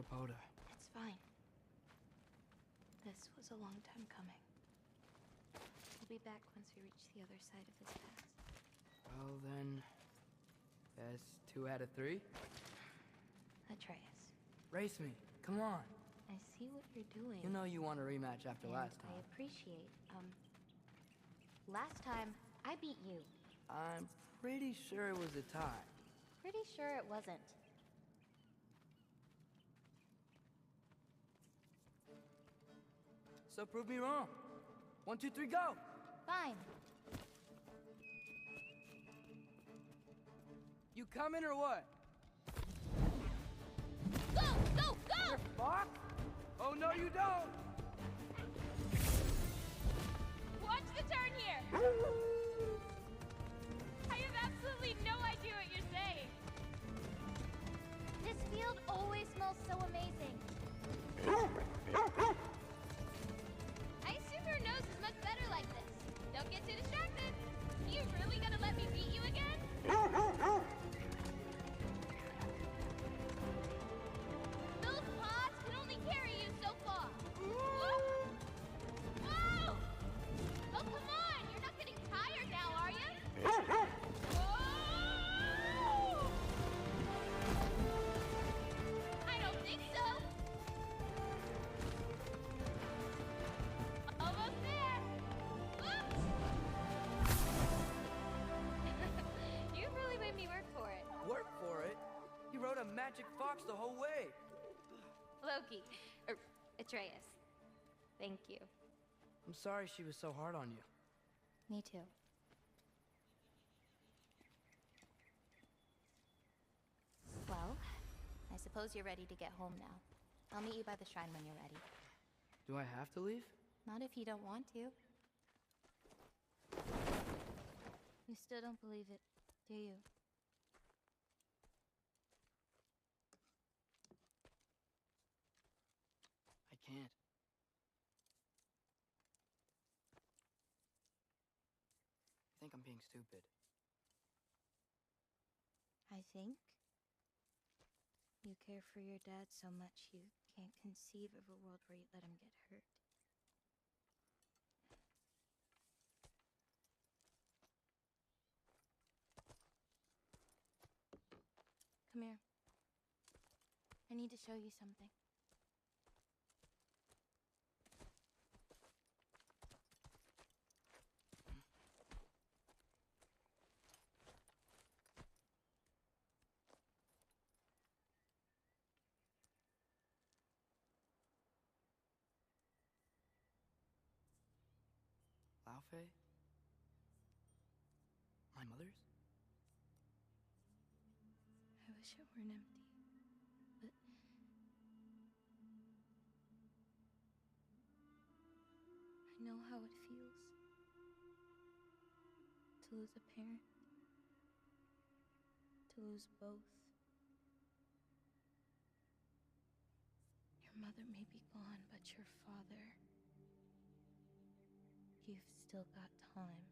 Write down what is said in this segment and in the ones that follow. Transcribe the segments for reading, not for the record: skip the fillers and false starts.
Tripota. It's fine. This was a long time coming. We'll be back once we reach the other side of this pass. Well then, that's 2 out of 3. Atreus. Race me, come on. I see what you're doing. You know you want a rematch after and last time. I appreciate, last time, I beat you. I'm pretty sure it was a tie. Pretty sure it wasn't. So prove me wrong. 1, 2, 3, go! Fine. You coming or what? Go! Go! Go! Fuck! Oh no you don't! Watch the turn here! I have absolutely no idea what you're saying. This field always smells so amazing. I assume your nose is much better like this. Don't get too distracted. Are you really gonna let me beat you again? Those pods can only carry you so far. Whoa! Whoa! Oh, come on! You're not getting tired now, are you? Whoa! I don't think so. Almost there. Whoops! You really made me work for it. Work for it? You rode a magic fox the whole way. Loki. Atreus. Thank you. I'm sorry she was so hard on you. Me too. Well, I suppose you're ready to get home now. I'll meet you by the shrine when you're ready. Do I have to leave? Not if you don't want to. You still don't believe it, do you? I can't. I think I'm being stupid. I think you care for your dad so much you can't conceive of a world where you let him get hurt. Come here. I need to show you something. Laufey? My mother's? I wish it weren't empty, but I know how it feels to lose a parent, to lose both. Your mother may be gone, but your father, you've still got time.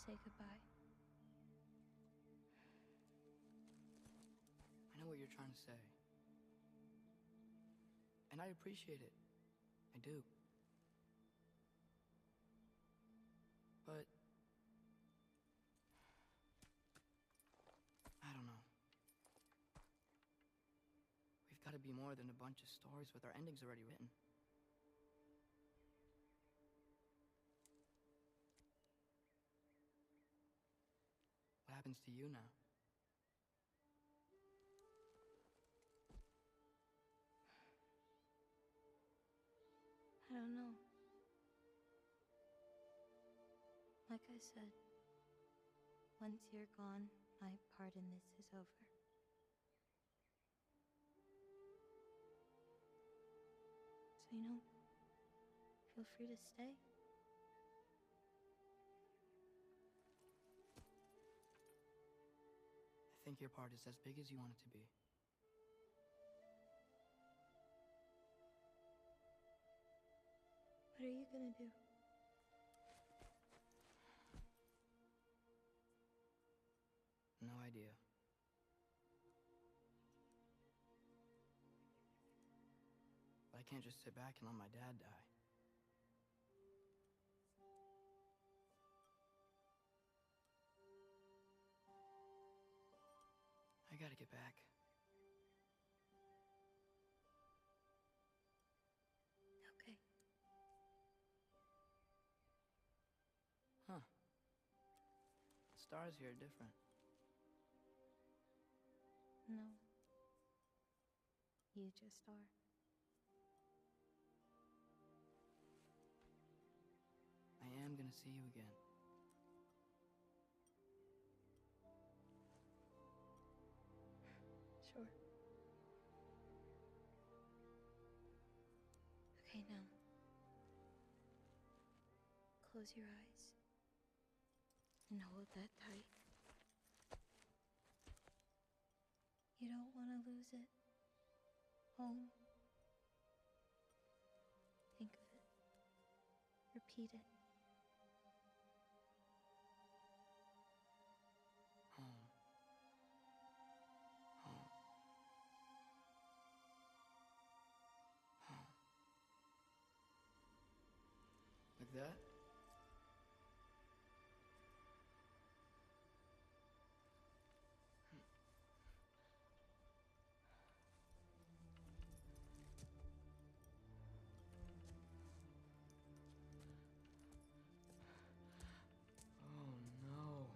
Say goodbye. I know what you're trying to say. And I appreciate it. I do. But I don't know. We've got to be more than a bunch of stories with our endings already written. What happens to you now? I don't know. Like I said, once you're gone, my part in this is over. So, feel free to stay. think your part is as big as you want it to be. What are you gonna do? No idea. But I can't just sit back and let my dad die. I gotta get back. Okay. Huh. The stars here are different. No. You just are. I am gonna see you again. Sure. Okay, now. Close your eyes. And hold that tight. You don't want to lose it. Home. Think of it. Repeat it. Home. Home. Home. Like that? Oh no.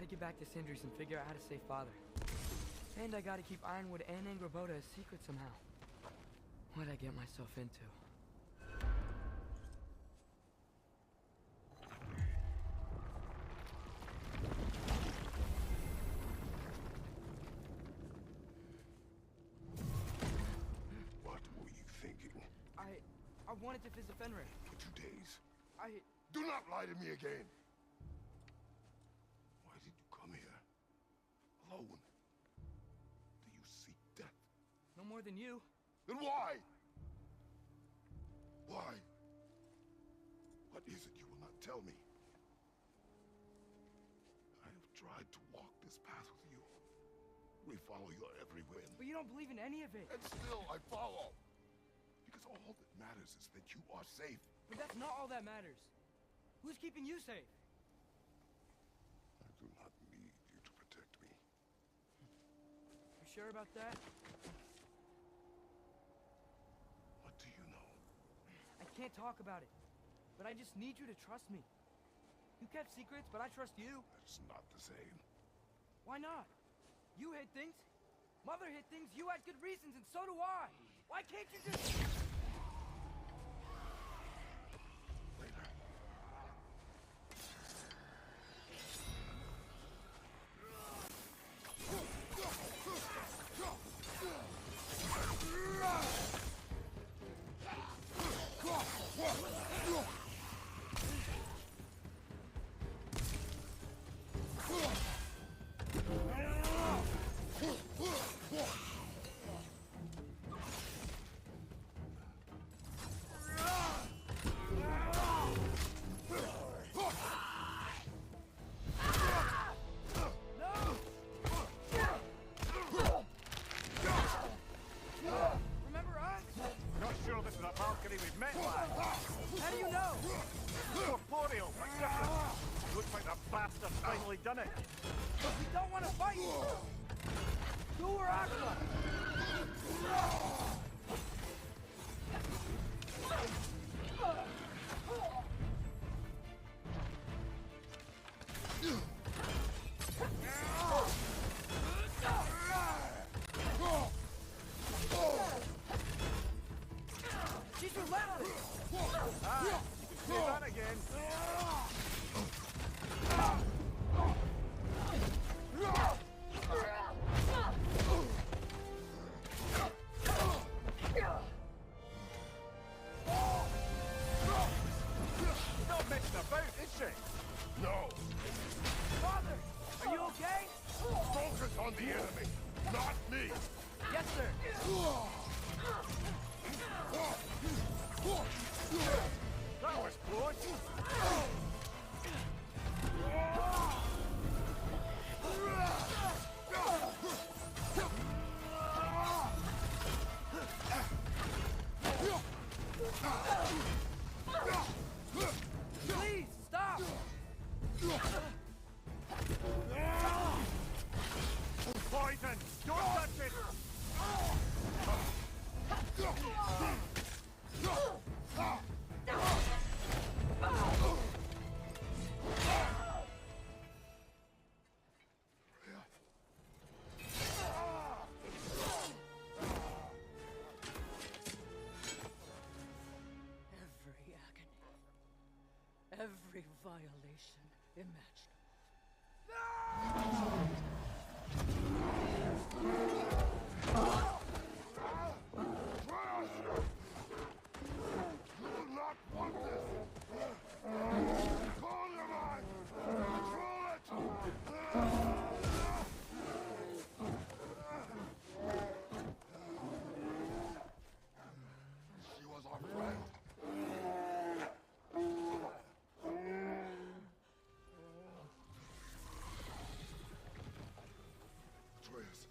get back to Sindri's and figure out how to save Father. And I gotta keep Ironwood and Angrboda a secret somehow. What'd I get myself into? What were you thinking? I wanted to visit Fenrir. For 2 days. I... Do not lie to me again! Why did you come here? Alone? Do you seek death? No more than you. Then why? Why? What is it you will not tell me? I have tried to walk this path with you. We follow your every whim. But you don't believe in any of it. And still I follow. Because all that matters is that you are safe. But that's not all that matters. Who's keeping you safe? I do not need you to protect me. You sure about that? What do you know? I can't talk about it. But I just need you to trust me. You kept secrets, but I trust you. That's not the same. Why not? You hid things. Mother hid things. You had good reasons, and so do I. Why can't you just... Later. Remember us? Not sure this is a Valkyrie we've met, lad. How do you know? Corporeal, but different. Looks like the bastard's finally done it. We don't want to fight you. You or Aqua? She's relentless. Ah, you can say that again. Not messing about, is she? No! Father, are you okay? Focus on the enemy, not me! Yes, sir. That was close. Please, stop. Poison! Don't touch it! Every agony, every violation imaginable. You will not want this! Control your mind! Control it! She was our friend. Atreus,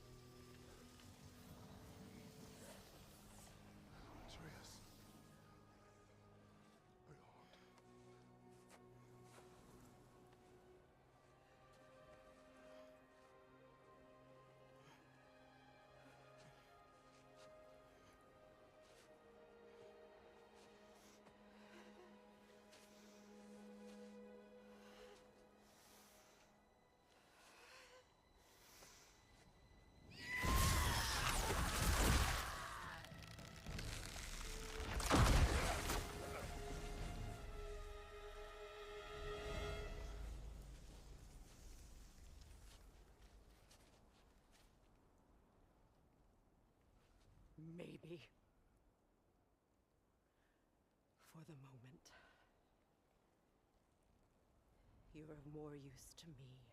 free. For the moment, you are more use to me alive.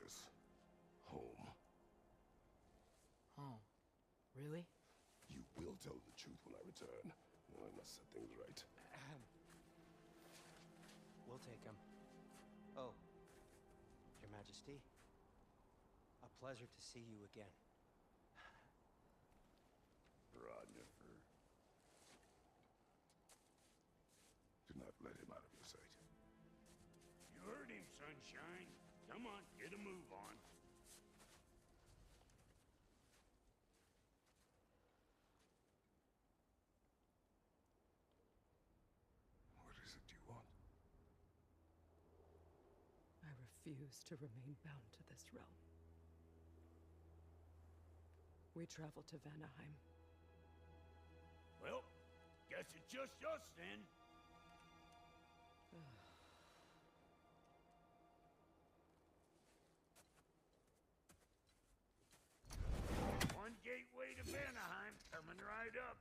This home. Oh, really? You will tell the truth when I return. I must set things right. We'll take him. Oh, Your Majesty, a pleasure to see you again. Roger. Do not let him out of your sight. You heard him, Sunshine. Come on, get a move on. What is it you want? I refuse to remain bound to this realm. We travel to ونهایم. Well, guess it's just us then. One gateway to ونهایم coming right up.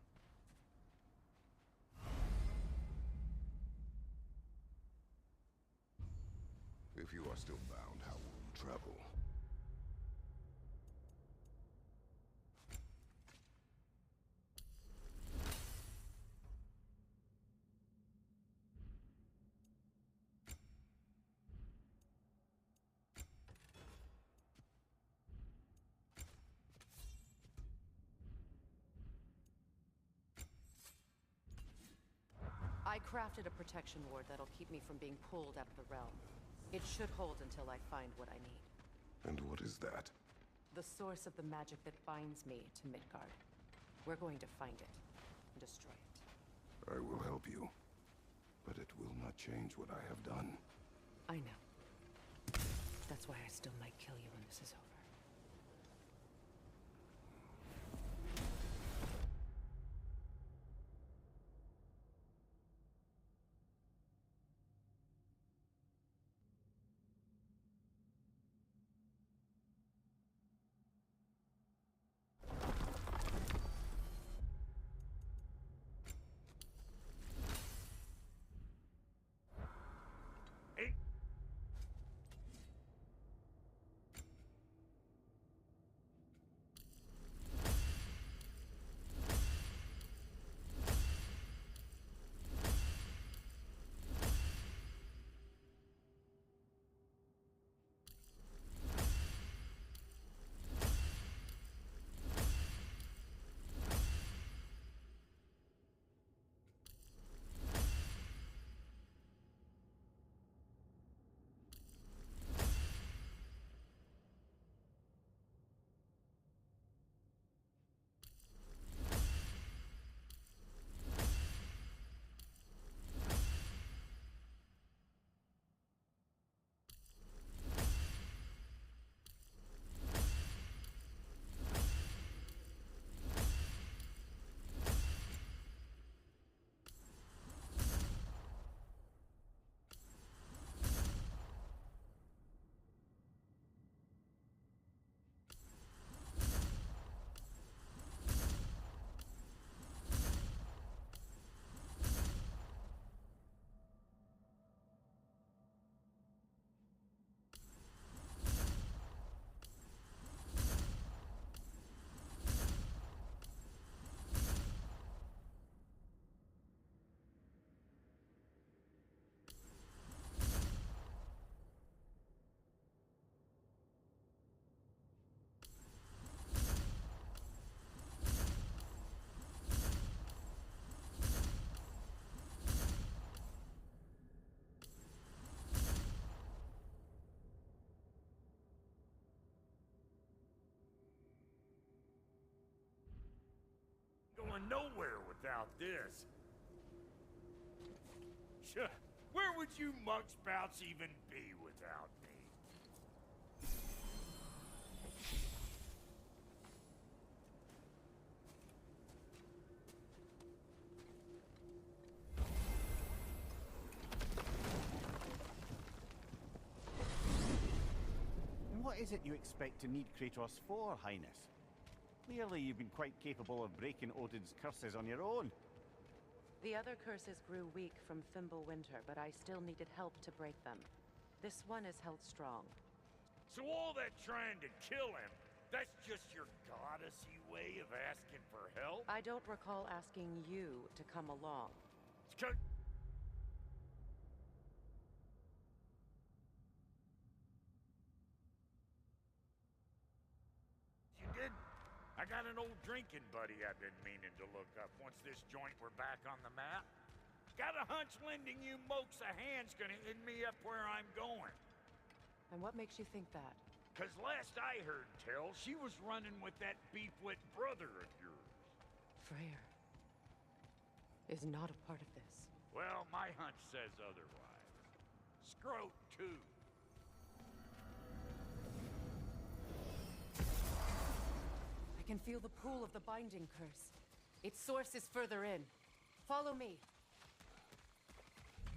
If you are still bound, how will you travel? I crafted a protection ward that'll keep me from being pulled out of the realm. It should hold until I find what I need. And what is that? The source of the magic that binds me to Midgard. We're going to find it and destroy it. I will help you, but it will not change what I have done. I know. That's why I still might kill you when this is over. Going nowhere without this. Sure, where would you muckspouts even be without me? What is it you expect to need Kratos for, Highness? Clearly you've been quite capable of breaking Odin's curses on your own. The other curses grew weak from Fimbulwinter, but I still needed help to break them. This one is held strong. So all that trying to kill him, that's just your goddessy way of asking for help? I don't recall asking you to come along. It's 'cause you did. I got an old drinking buddy I've been meaning to look up once this joint were back on the map. Got a hunch lending you mokes a hand's gonna end me up where I'm going. And what makes you think that? 'Cause last I heard tell, she was running with that beef-wit brother of yours. Freyr is not a part of this. Well, my hunch says otherwise. Scrote, too. I can feel the pull of the binding curse. Its source is further in. Follow me.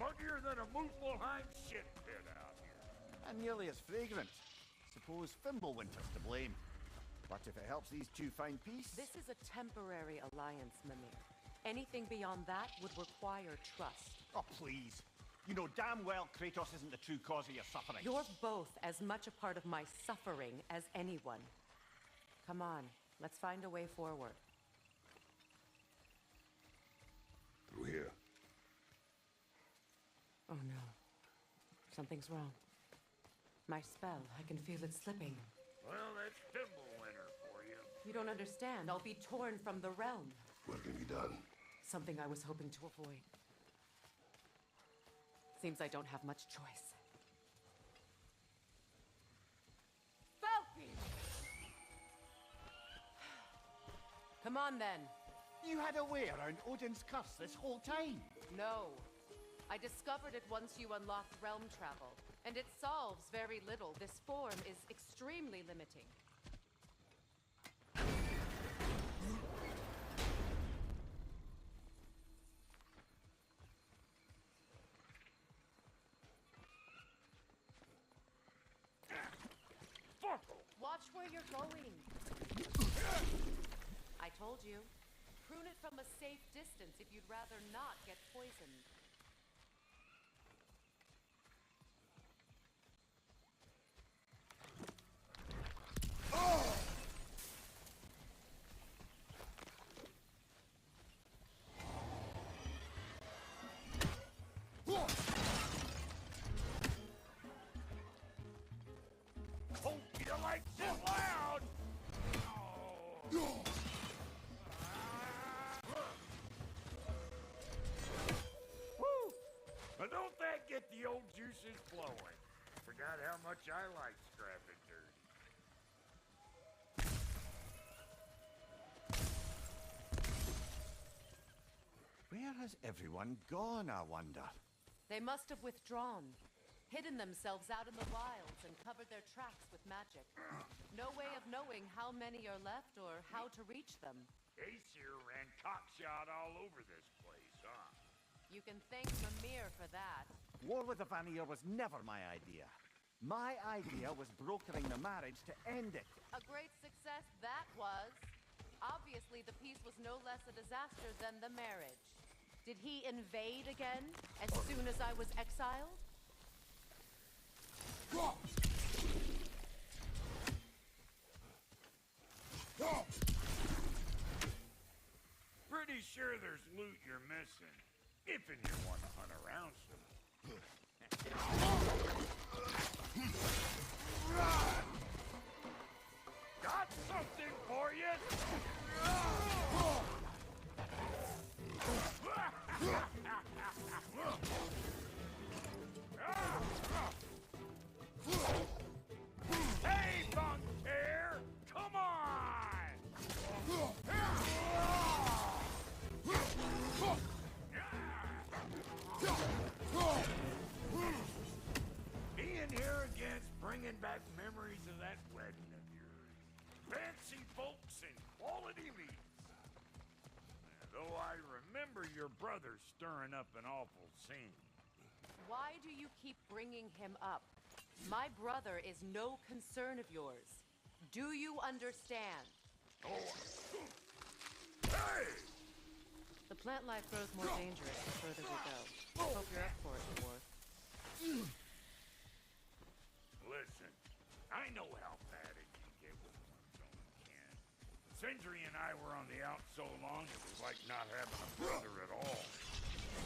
Muggier than a Muspelheim shit pit out here. And nearly as fragrant. Suppose Fimbulwinter's to blame. But if it helps these two find peace... This is a temporary alliance, Mimir. Anything beyond that would require trust. Oh, please. You know damn well Kratos isn't the true cause of your suffering. You're both as much a part of my suffering as anyone. Come on, let's find a way forward. Through here. Oh no. Something's wrong. My spell, I can feel it slipping. Well, that's Fimbulwinter for you. You don't understand. I'll be torn from the realm. What can be done? Something I was hoping to avoid. Seems I don't have much choice. Falcon! Come on then. You had a way around Odin's curse this whole time. No. I discovered it once you unlocked realm travel, and it solves very little. This form is extremely limiting. Watch where you're going. I told you. Prune it from a safe distance if you'd rather not get poisoned. Hope you like this loud! Woo! Now don't that get the old juices flowing? Forgot how much I like scrapping dirty. Where has everyone gone, I wonder? They must have withdrawn, hidden themselves out in the wilds and covered their tracks with magic. No way of knowing how many are left or how to reach them. Aesir ran cockshot all over this place, huh? You can thank Mimir for that. War with the Vanir was never my idea. My idea was brokering the marriage to end it. A great success that was. Obviously, the peace was no less a disaster than the marriage. Did he invade again as soon as I was exiled? Pretty sure there's loot you're missing. If and you want to hunt around some. Got something for you! Hey, Bunker! Come on! Being here again's bringing back memories of that wedding of yours. Fancy folks and quality meats. Though I remember your brother stirring up an awful scene. Why do you keep bringing him up? My brother is no concern of yours. Do you understand? Oh. Hey! The plant life grows more dangerous the further we go. Hope you're up for it, dwarf. Listen, I know how bad it can get with one's own kin. Sindri and I were on the out so long, it was like not having a brother at all.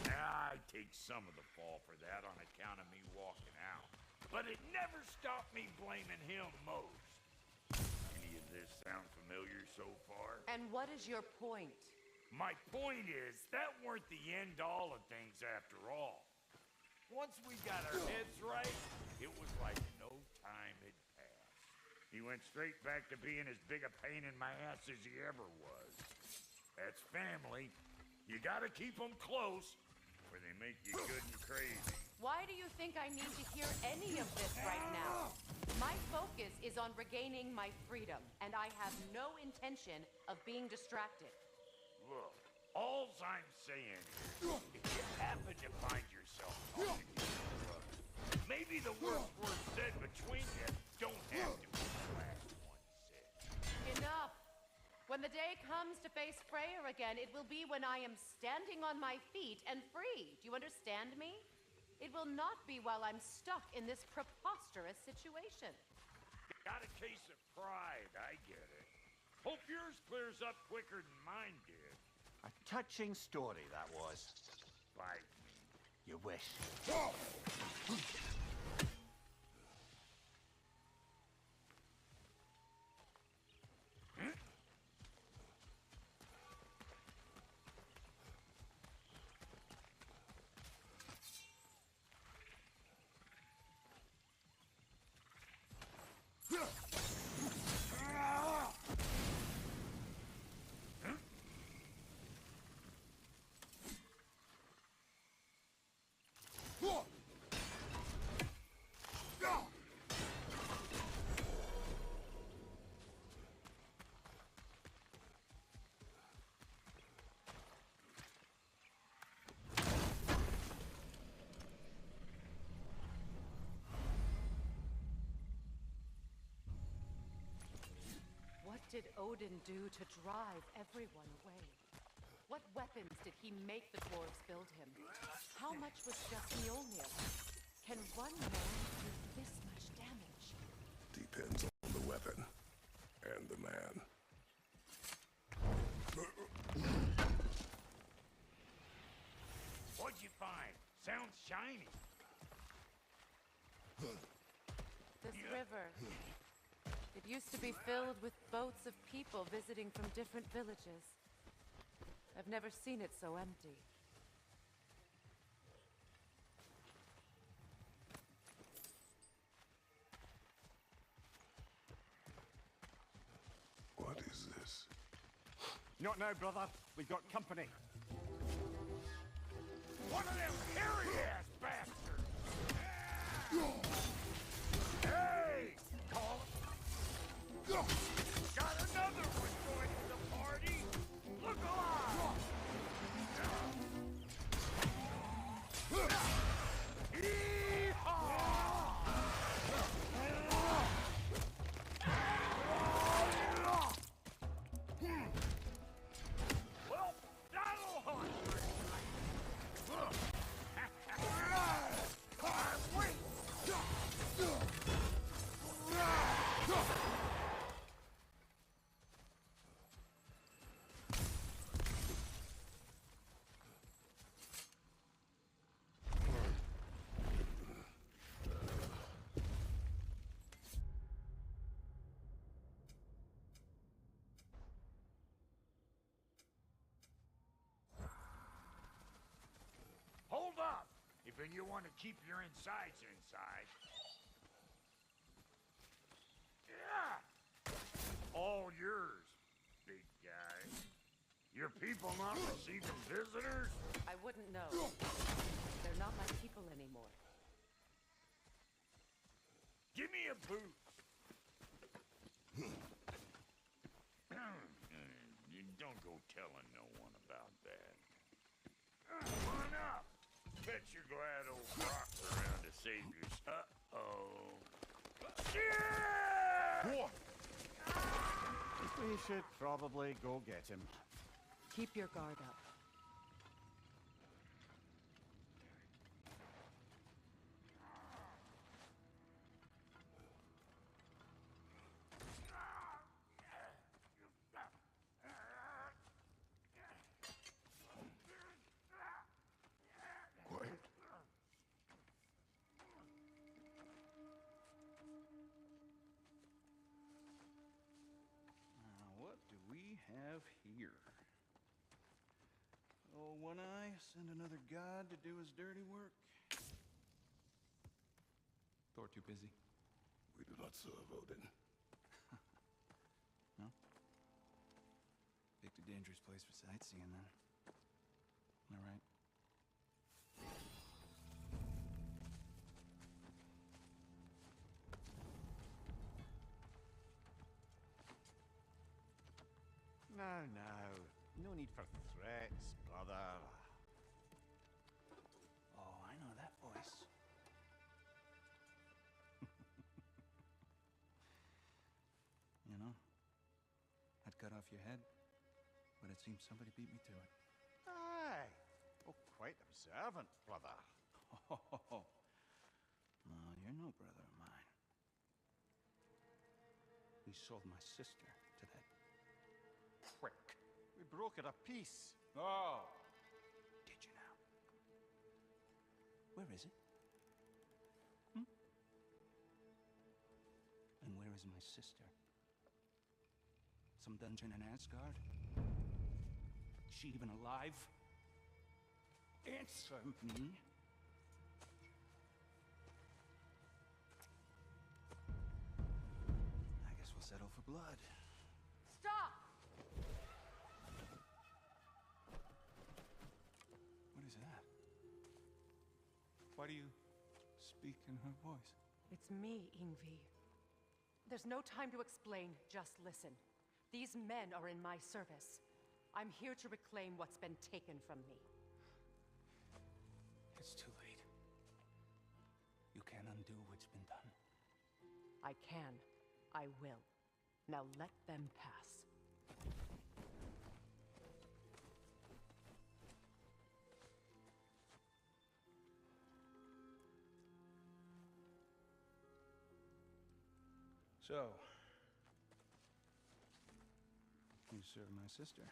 Now, I take some of the fall for that on account of me walking out. But it never stopped me blaming him most. Any of this sound familiar so far? And what is your point? My point is, that weren't the end-all of things after all. Once we got our heads right, it was like no time had passed. He went straight back to being as big a pain in my ass as he ever was. That's family. You gotta keep them close, or they make you good and crazy. Why do you think I need to hear any of this right now? My focus is on regaining my freedom, and I have no intention of being distracted. Look, all's I'm saying is, if you happen to find yourself talking to your brother, maybe the worst word said between you don't have to be the last one said. Enough! When the day comes to face Freya again, it will be when I am standing on my feet and free. Do you understand me? It will not be while I'm stuck in this preposterous situation. Got a case of pride, I get it. Hope yours clears up quicker than mine did. A touching story, that was. Bite me. You wish. What did Odin do to drive everyone away? What weapons did he make the dwarves build him? How much was just Mjolnir? Can one man do this much damage? Depends on the weapon and the man. What'd you find? Sounds shiny. This river. It used to be filled with boats of people visiting from different villages. I've never seen it so empty. What is this? Not now, brother. We've got company. One of them hairy-ass bastards! Hey! Call him. Got another one joining the party! Look alive! Well, that'll hunt! Hold up! If you want to keep your insides inside. Yeah! All yours, big guy. Your people not receiving visitors? I wouldn't know. They're not my people anymore. Give me a boot. Don't go telling no one about that. Come on up. Bet you're glad old Brock's around to save your... Uh-oh. We should probably go get him. Keep your guard up. Quiet. What do we have here? Oh, One Eye, send another god to do his dirty work. Thor too busy. We do not serve Odin. No? Picked a dangerous place for sightseeing then. All right. Now. No need for threats, brother. Oh, I know that voice. You know, I'd cut off your head, but it seems somebody beat me to it. Aye. Oh, quite observant, brother. Oh, you're no brother of mine. We sold my sister to that prick. We broke it a piece. Oh! Did you now? Where is it? And where is my sister? Some dungeon in Asgard? Is she even alive? Answer me. I guess we'll settle for blood. Stop! What is that? Why do you speak in her voice? It's me, Ingvi. There's no time to explain, just listen. These men are in my service. I'm here to reclaim what's been taken from me. It's too late. You can't undo what's been done. I can. I will. Now let them pass. So, you serve my sister.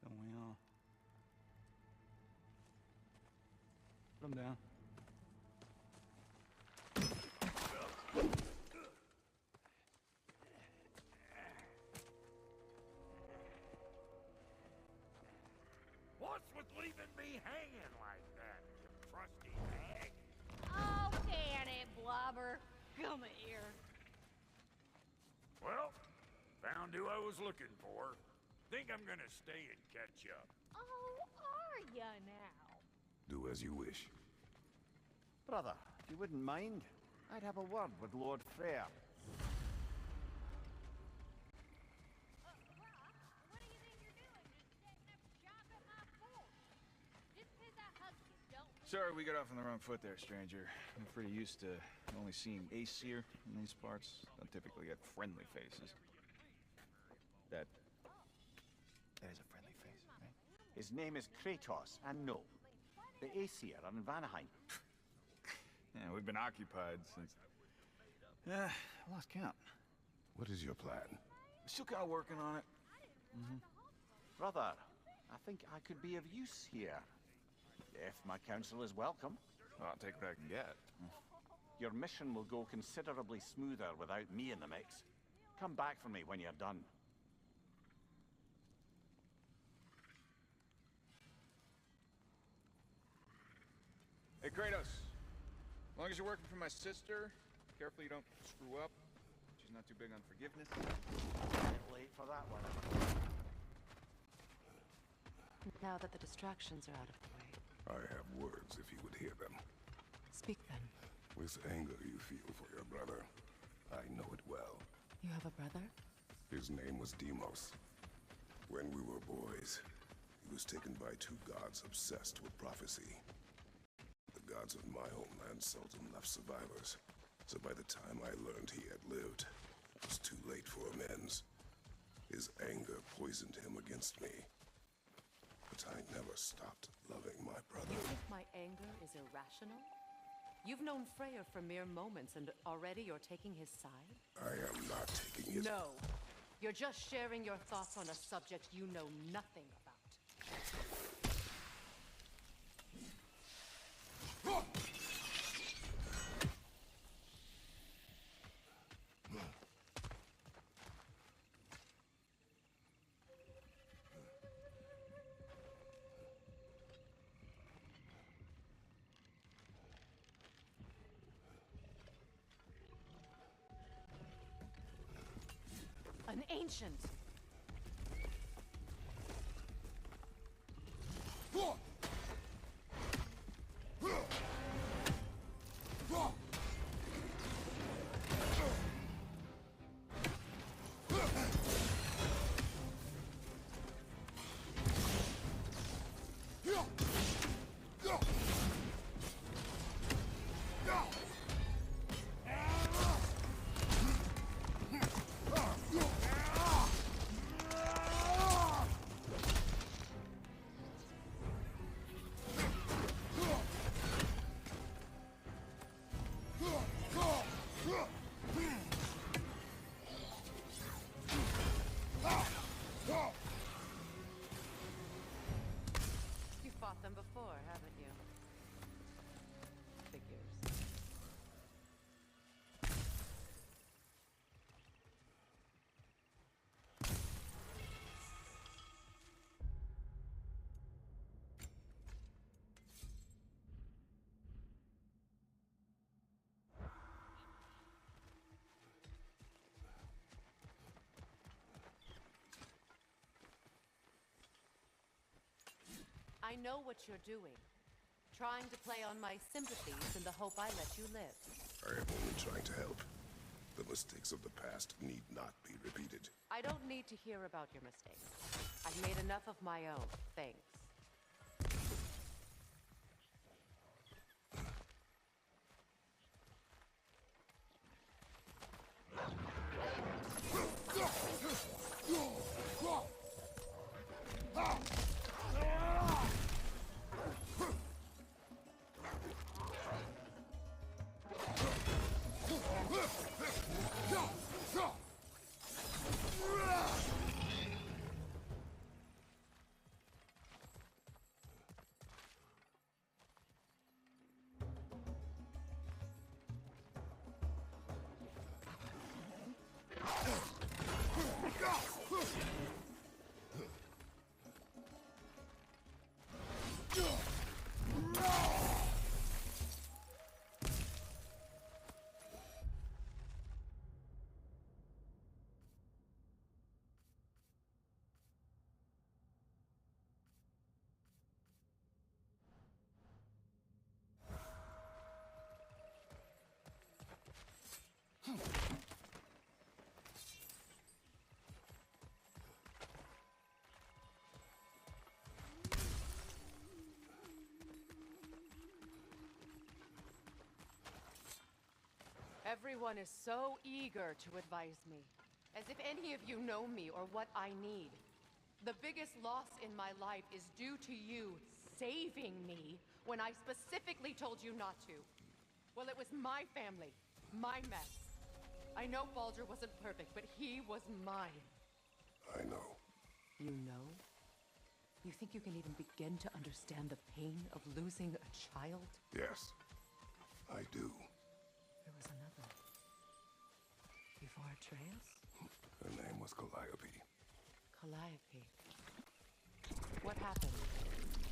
Don't we all? Put him down. What's with leaving me hanging like that, you trusty hag? Oh, can it, Blobber? Come here. Well, found who I was looking for. Think I'm gonna stay and catch up. Oh, are ya now? Do as you wish. Brother, if you wouldn't mind, I'd have a word with Lord Freyr. What do you think you're doing? Just setting up shop at my fort? Just 'cause I hugged you, don't mean... Sorry, we got off on the wrong foot there, stranger. I'm pretty used to only seeing Aesir in these parts. Don't typically get friendly faces. That is a friendly face, right? His name is Kratos, and no, the Aesir are in ونهایم. Yeah, we've been occupied since... I lost count. What is your plan? We're still kind of working on it. Brother, I think I could be of use here. If my counsel is welcome. Well, I'll take what I can get. Your mission will go considerably smoother without me in the mix. Come back for me when you're done. Hey, Kratos. As long as you're working for my sister, careful you don't screw up. She's not too big on forgiveness. Bit late for that one. Now that the distractions are out of the way, I have words if you would hear them. speak then. With anger you feel for your brother, I know it well. You have a brother? His name was Deimos. When we were boys, he was taken by two gods obsessed with prophecy. The god gods of my homeland seldom left survivors. So by the time I learned he had lived, it was too late for amends. His anger poisoned him against me. But I never stopped loving my brother. You think my anger is irrational? You've known Freyr for mere moments, and already you're taking his side? I am not taking his... No. You're just sharing your thoughts on a subject you know nothing about. An ancient! Them before, haven't you? Figures. I know what you're doing. Trying to play on my sympathies in the hope I let you live. I am only trying to help. The mistakes of the past need not be repeated. I don't need to hear about your mistakes. I've made enough of my own, thanks. Everyone is so eager to advise me, as if any of you know me or what I need. The biggest loss in my life is due to you saving me when I specifically told you not to. Well, it was my family, my mess. I know Baldur wasn't perfect, but he was mine. I know. You know? You think you can even begin to understand the pain of losing a child? Yes, I do. There was another. Before Atreus? Her name was Calliope. Calliope. What happened?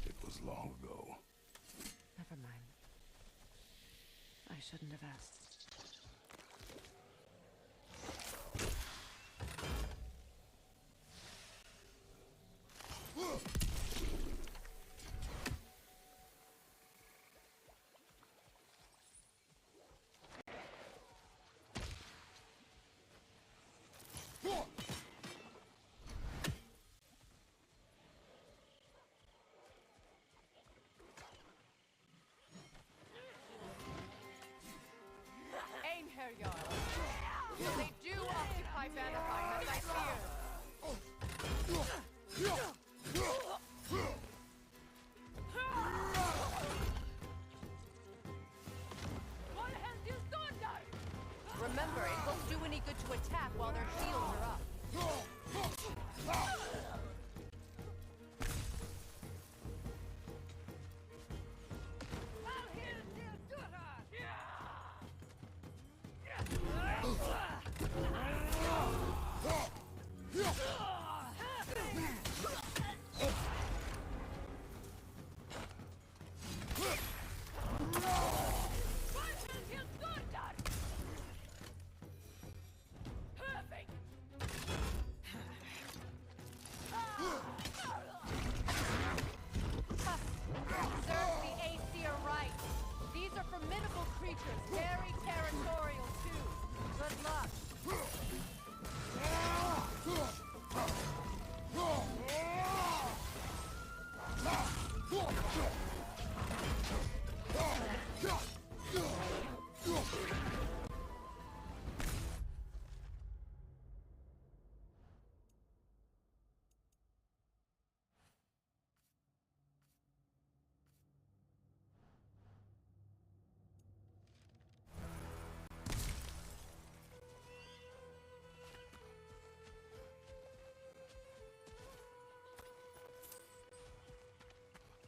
It was long ago. Never mind. I shouldn't have asked. Remember, it won't do any good to attack while their shields are up.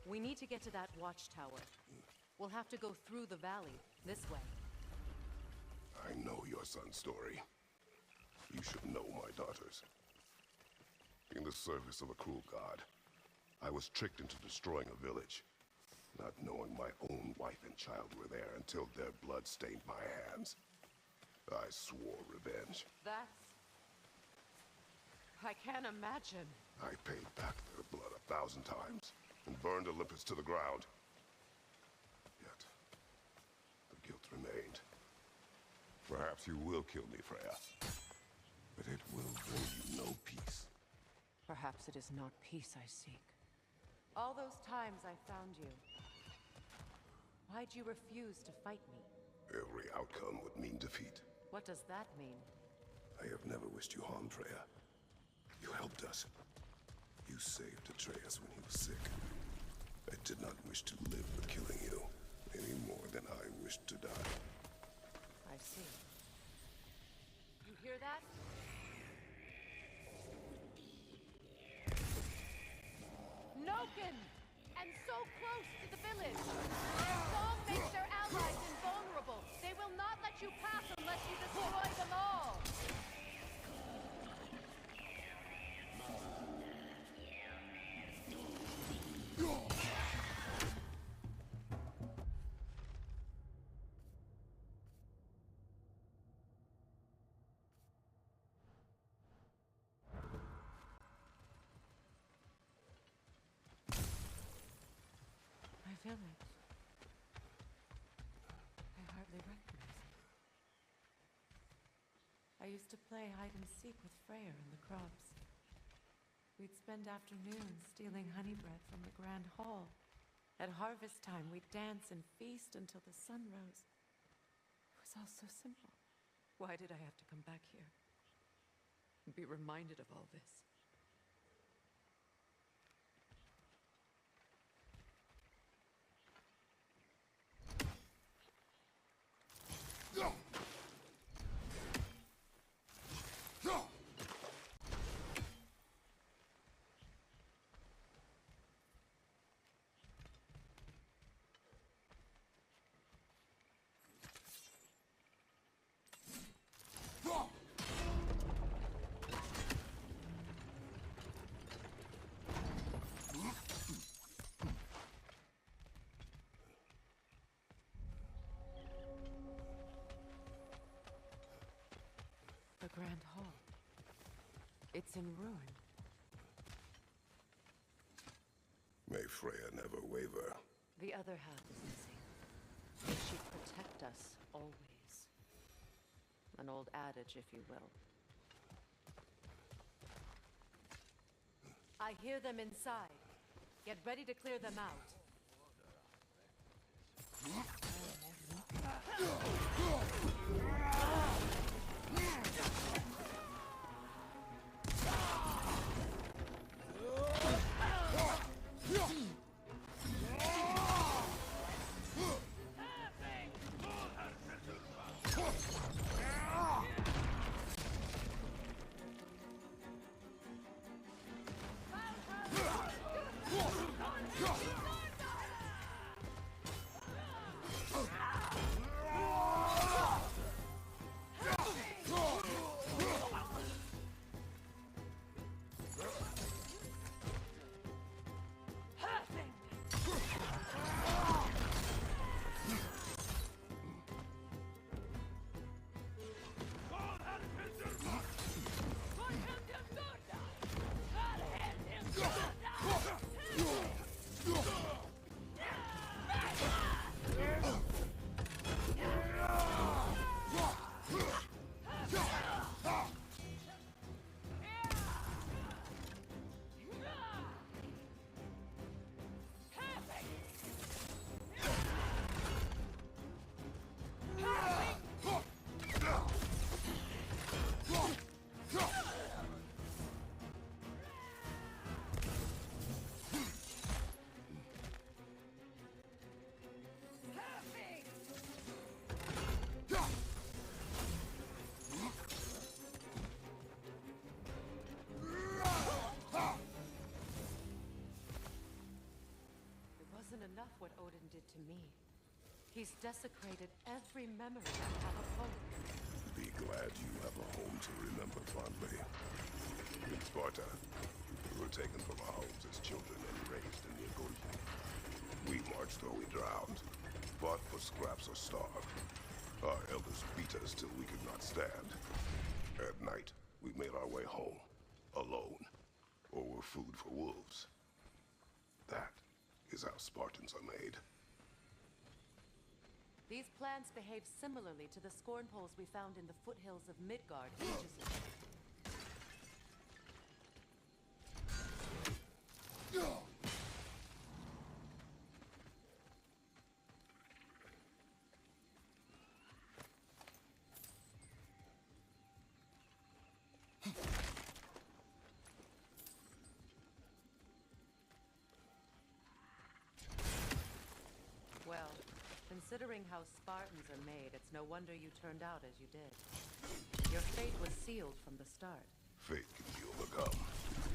We need to get to that watchtower. We'll have to go through the valley, this way. I know your son's story. You should know my daughter's. In the service of a cruel god, I was tricked into destroying a village, not knowing my own wife and child were there until their blood stained my hands. I swore revenge. That's... I can't imagine. I paid back their blood 1,000 times and burned Olympus to the ground. Yet, the guilt remained. Perhaps you will kill me, Freya, but it will bring you no peace. Perhaps it is not peace I seek. All those times I found you, why'd you refuse to fight me? Every outcome would mean defeat. What does that mean? I have never wished you harm, Freya. You helped us. You saved Atreus when he was sick. I did not wish to live with killing you, any more than I wished to die. I see. You hear that? Noken! And so close to the village! Their song makes their allies invulnerable. They will not let you pass unless you destroy them all! Village. I hardly recognize it. I used to play hide and seek with Freya in the crops. We'd spend afternoons stealing honey bread from the grand hall. At harvest time, we'd dance and feast until the sun rose. It was all so simple. Why did I have to come back here? And be reminded of all this? The Grand Hall. It's in ruin. May Freya never waver. The other half is missing. May she protect us always. An old adage, if you will. I hear them inside. Get ready to clear them out. to me. He's desecrated every memory I have of home. Be glad you have a home to remember fondly. In Sparta, we were taken from our homes as children and raised in the Agorgi. We marched or we drowned, fought for scraps or starved. Our elders beat us till we could not stand. At night, we made our way home, alone, or were food for wolves. That is how Spartans are made. These plants behave similarly to the scorn poles we found in the foothills of Midgard ages ago. Well, considering how Spartans are made, it's no wonder you turned out as you did. Your fate was sealed from the start. Fate can be overcome.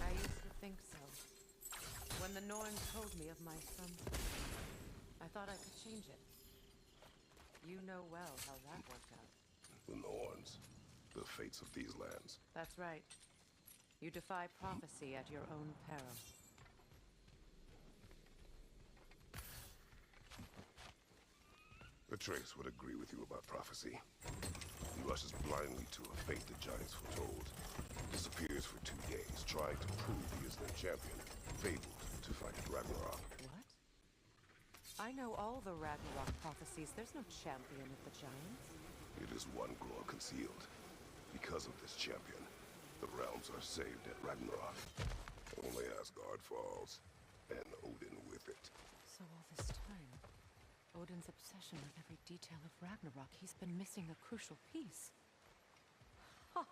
I used to think so. When the Norns told me of my son, I thought I could change it. You know well how that worked out. The Norns, the fates of these lands. That's right. You defy prophecy at your own peril. Atreus would agree with you about prophecy. He rushes blindly to a fate the giants foretold. Disappears for 2 days, trying to prove he is their champion. Fabled to fight at Ragnarok. What? I know all the Ragnarok prophecies. There's no champion of the giants. It is one glow concealed. Because of this champion, the realms are saved at Ragnarok. Only Asgard falls, and Odin with it. So all this time, Odin's obsession with every detail of Ragnarok, he's been missing a crucial piece. Huh.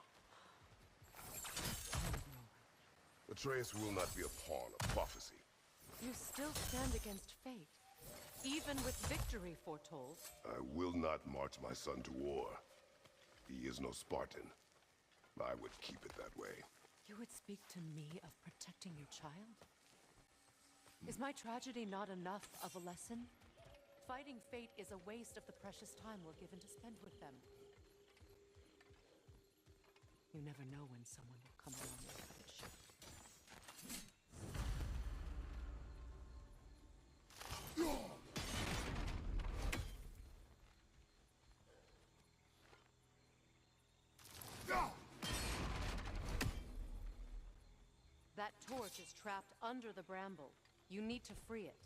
Atreus will not be a pawn of prophecy. You still stand against fate, even with victory foretold. I will not march my son to war. He is no Spartan. I would keep it that way. You would speak to me of protecting your child? Is my tragedy not enough of a lesson? Fighting fate is a waste of the precious time we're given to spend with them. You never know when someone will come along and cut it short. That torch is trapped under the bramble. You need to free it.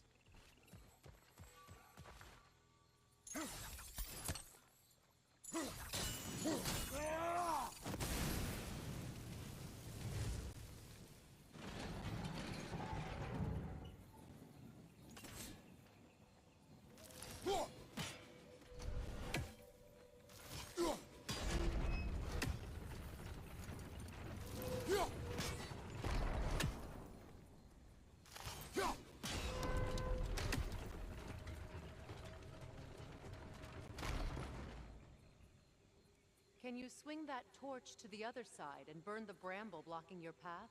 Can you swing that torch to the other side and burn the bramble blocking your path?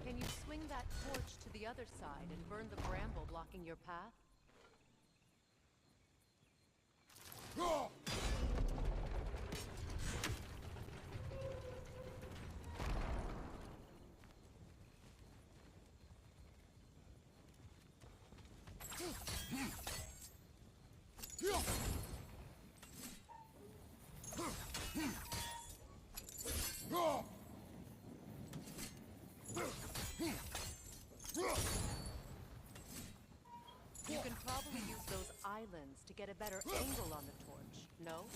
Can you swing that torch to the other side and burn the bramble blocking your path? angle on the torch, no?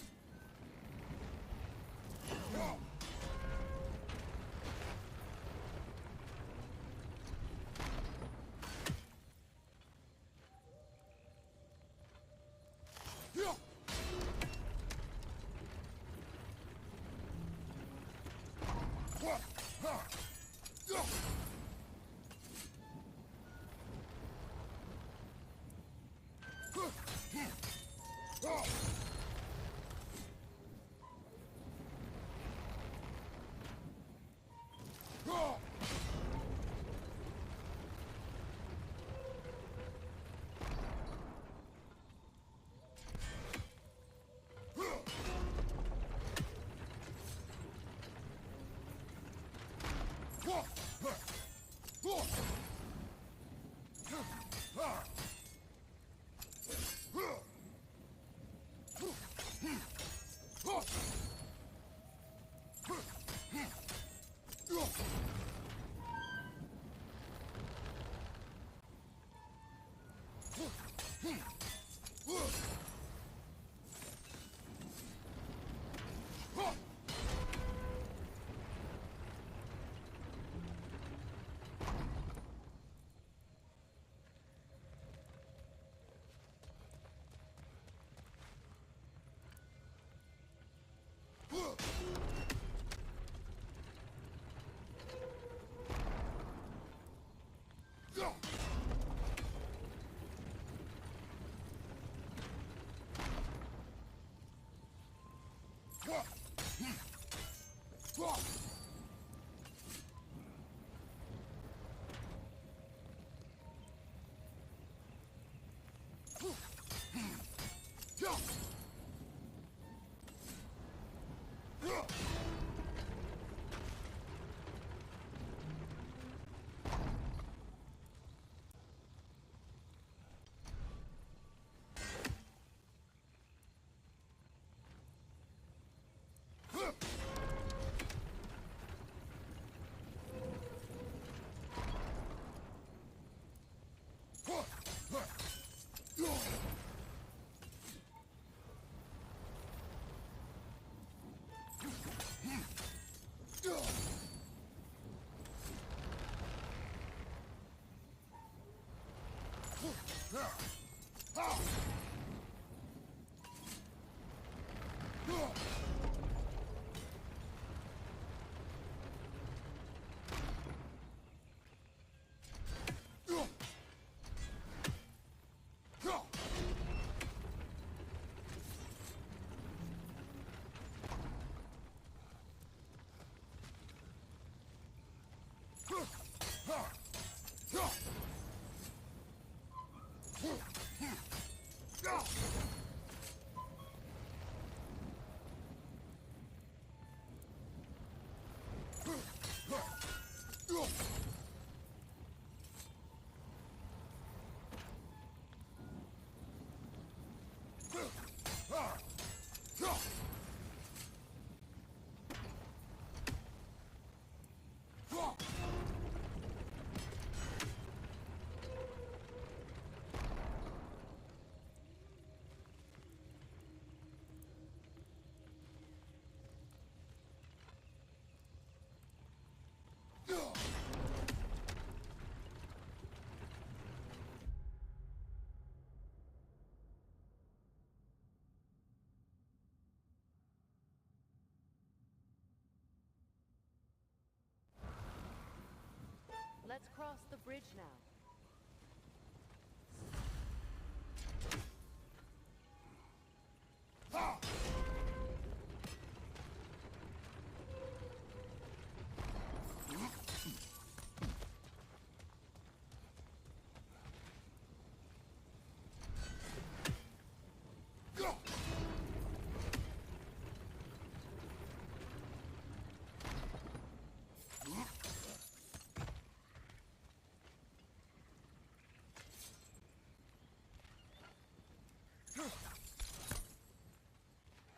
Let's cross the bridge now.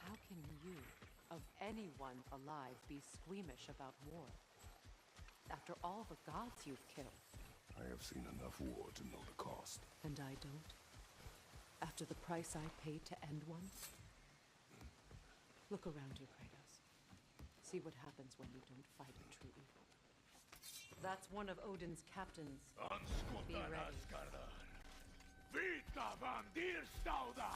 How can you, of anyone alive, be squeamish about war? After all the gods you've killed. I have seen enough war to know the cost. And I don't? After the price I paid to end one? Look around you, Kratos. See what happens when you don't fight a true evil. That's one of Odin's captains. Be ready. Vita van dir stauda!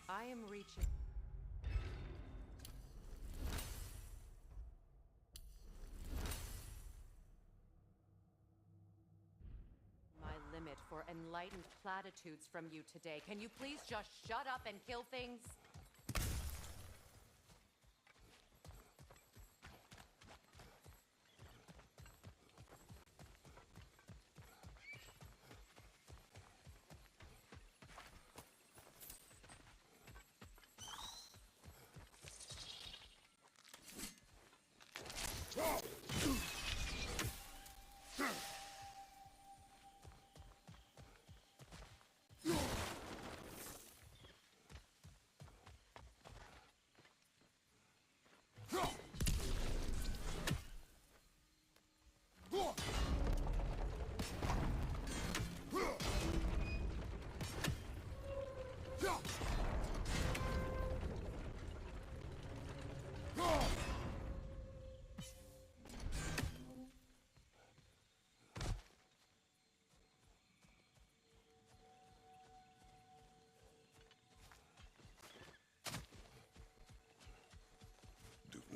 I am reaching. My limit for enlightened platitudes from you today. Can you please just shut up and kill things?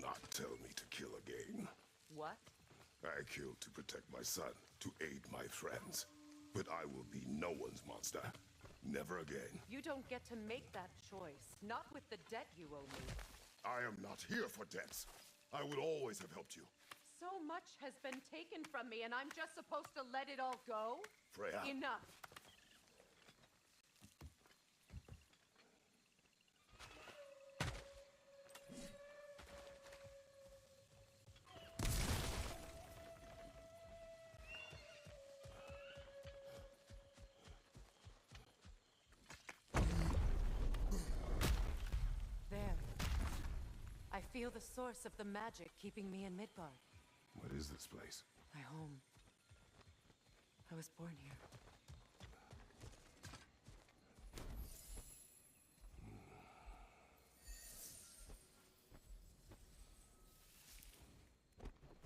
Not tell me to kill again. What? I killed to protect my son, to aid my friends. But I will be no one's monster. Never again. You don't get to make that choice. Not with the debt you owe me. I am not here for debts. I would always have helped you. So much has been taken from me, and I'm just supposed to let it all go? Freya. Enough. I feel the source of the magic keeping me in Midgard. What is this place? My home. I was born here.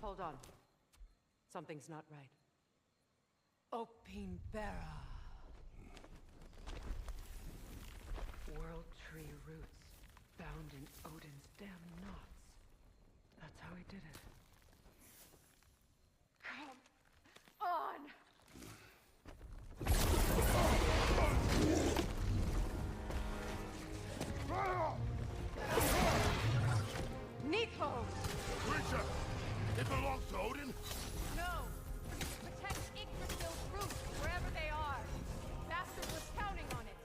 Hold on. Something's not right. Opinbera. World tree roots. Bound in Odin's damn knots. That's how he did it. Come on! Nico! Creature! It belongs to Odin? No! Protect Yggdrasil's roots, wherever they are. Bastard was counting on it.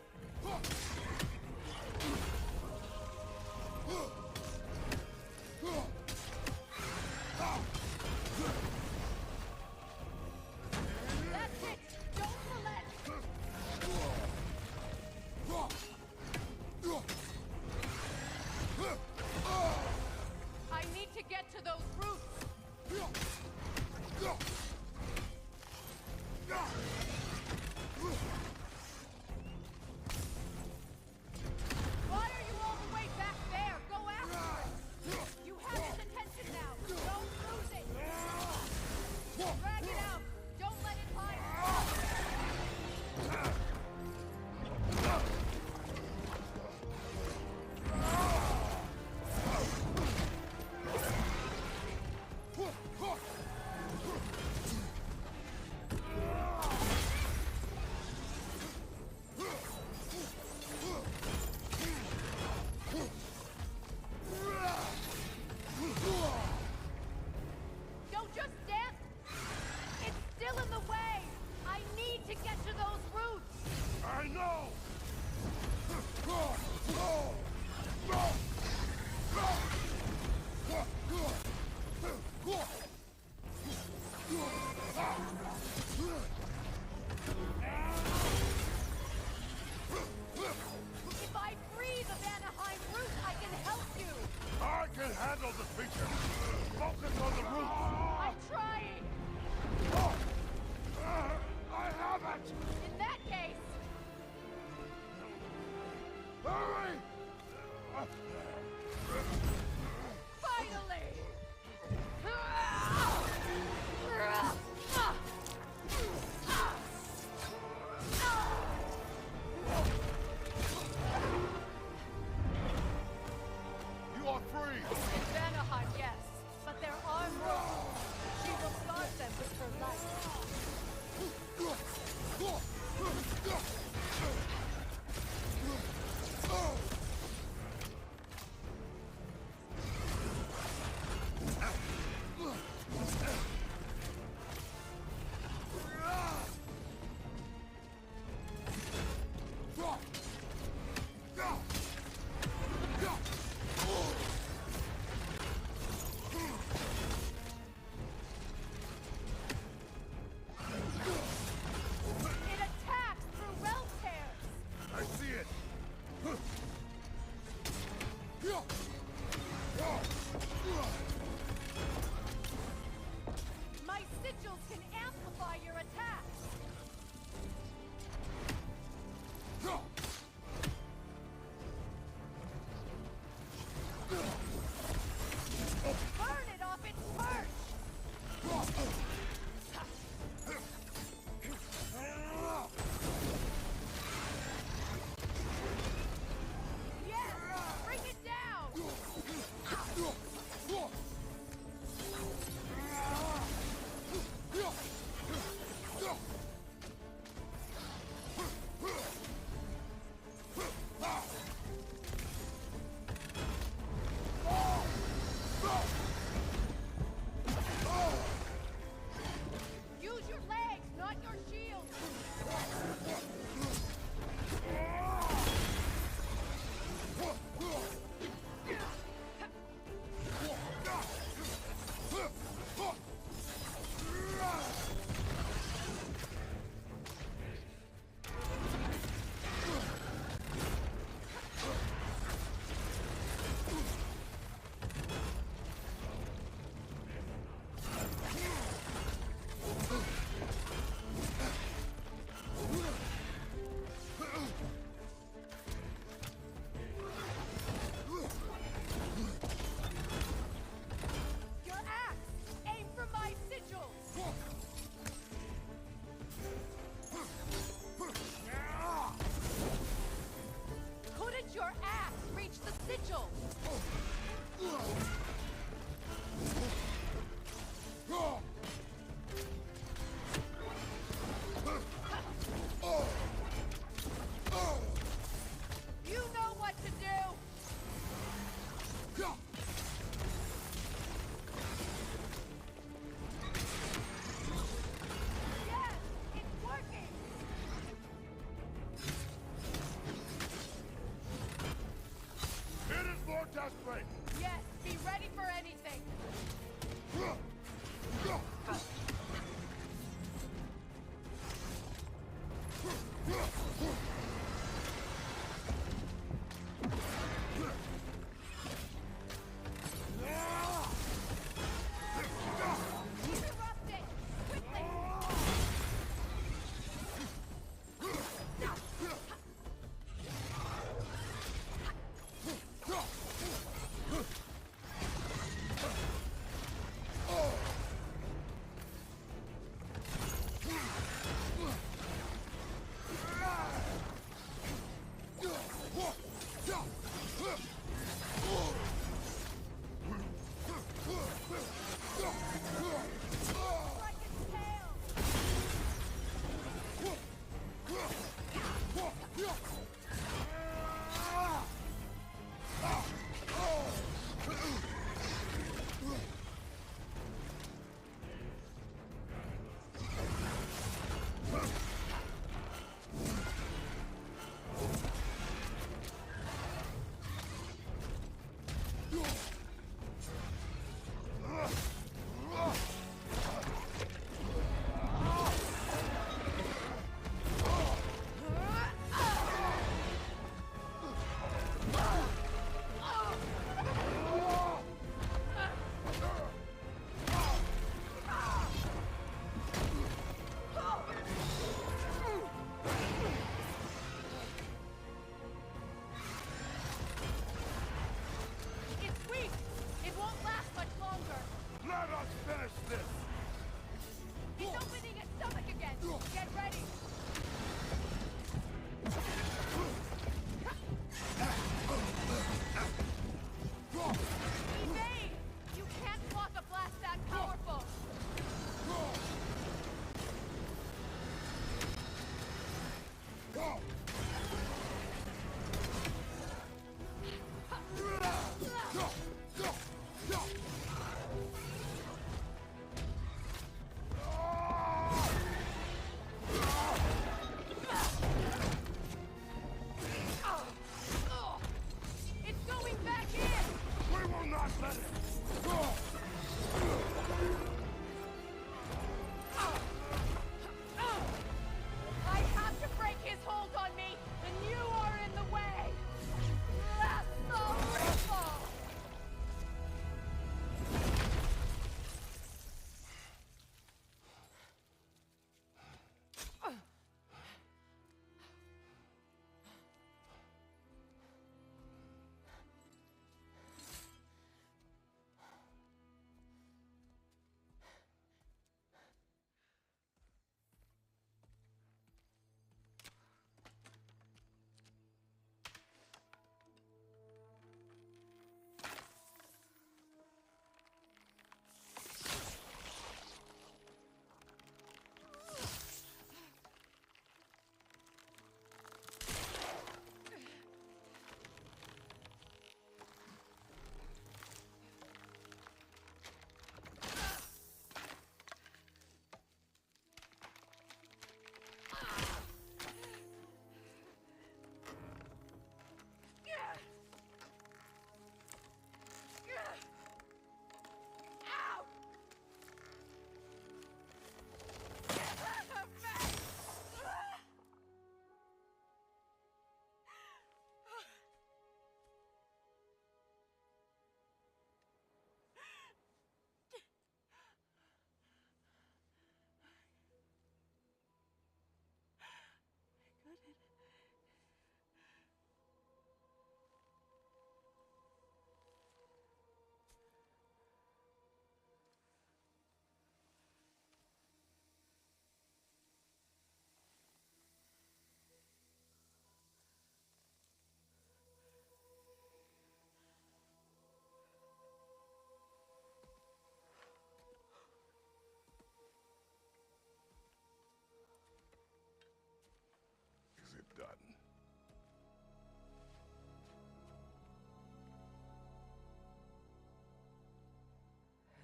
done.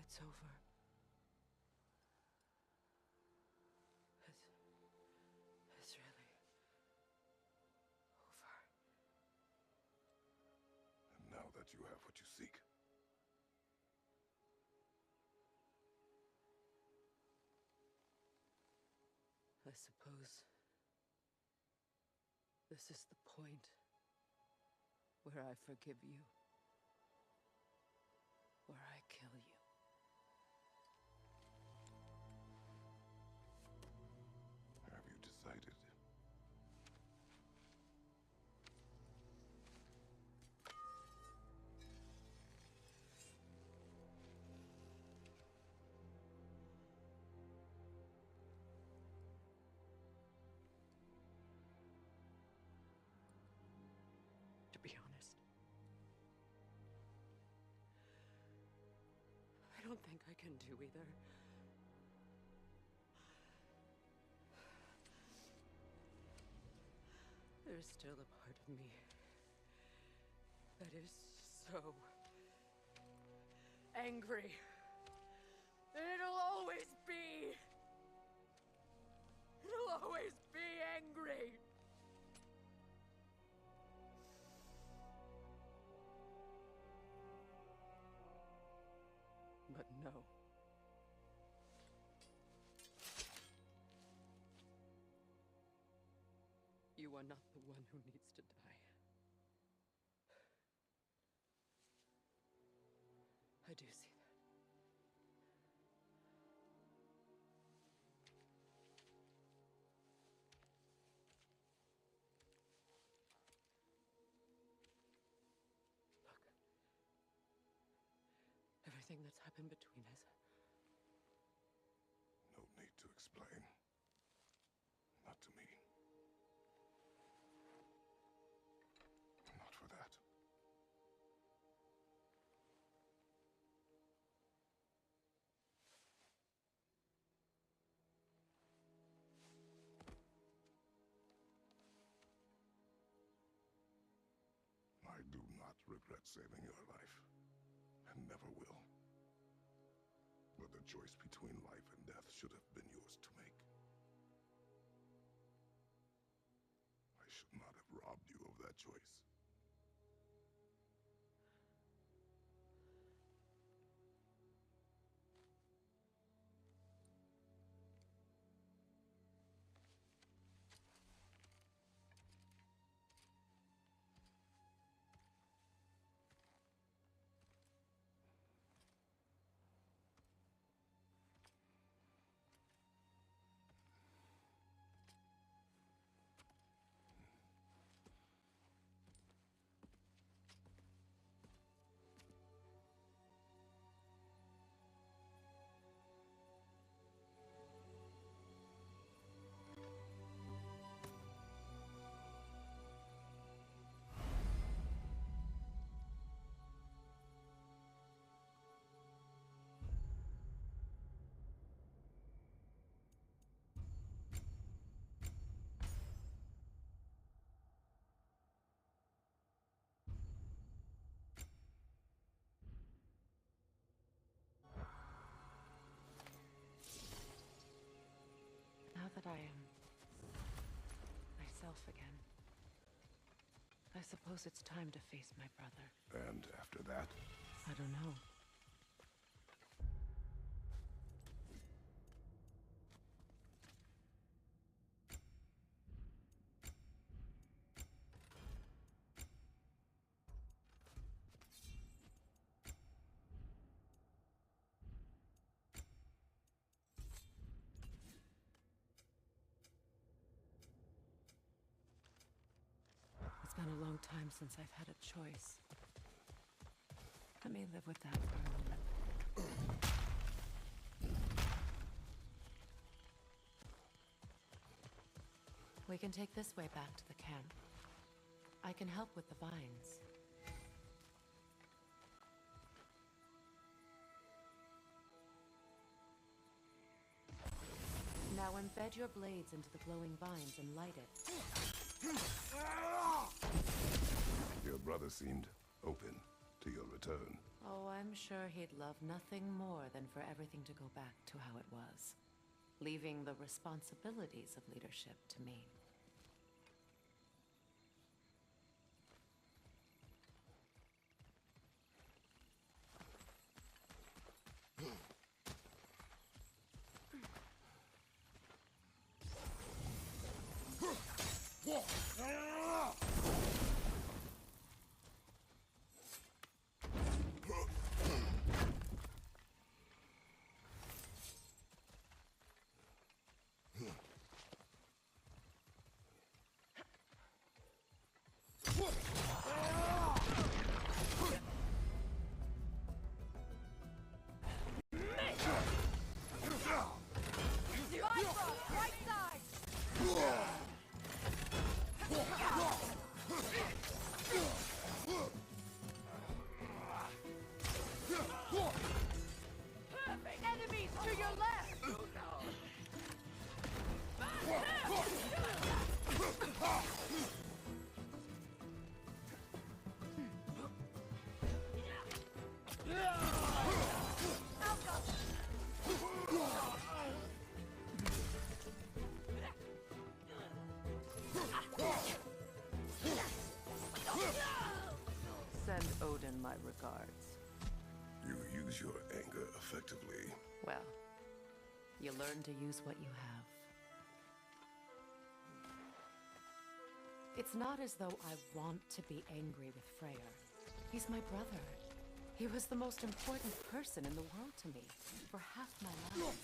It's over. It's really over. And now that you have what you seek, I suppose this is the point where I forgive you, where I kill you. have you decided? To be honest, I don't think I can do either. There's still a part of me that is so angry. And it'll always be. It'll always be angry. But no. You are not the one who needs to die. I do see that. Look. Everything that's happened between us. No need to explain. Not to me. Not for that. I do not regret saving your life, and never will. But the choice between life and death should have been yours to make. I should not have robbed you of that choice. Now that I am myself again, I suppose it's time to face my brother. And after that? I don't know. It's been a long time since I've had a choice. Let me live with that for a moment. We can take this way back to the camp. I can help with the vines. Now embed your blades into the glowing vines and light it. Your brother seemed open to your return. Oh, I'm sure he'd love nothing more than for everything to go back to how it was, leaving the responsibilities of leadership to me. Send Odin my regards. You use your anger effectively. Well, you learn to use what you have. It's not as though I want to be angry with Freyr. He's my brother. He was the most important person in the world to me for half my life.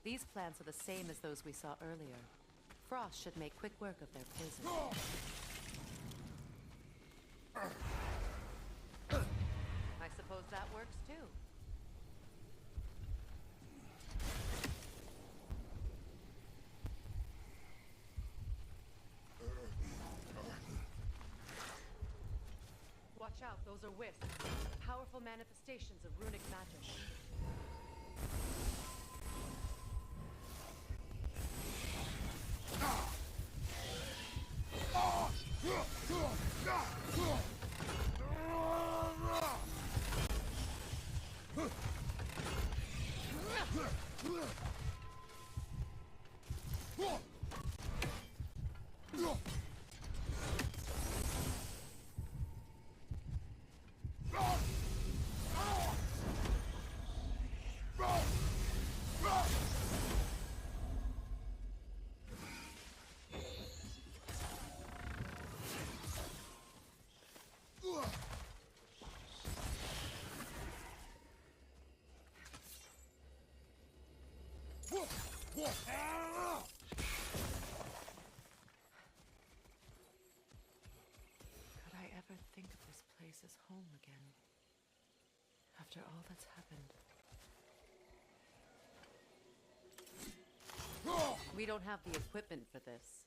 These plants are the same as those we saw earlier. Frost should make quick work of their poison. I suppose that works too. Watch out, those are wisps. Powerful manifestations of runic magic. Could I ever think of this place as home again? After all that's happened. We don't have the equipment for this.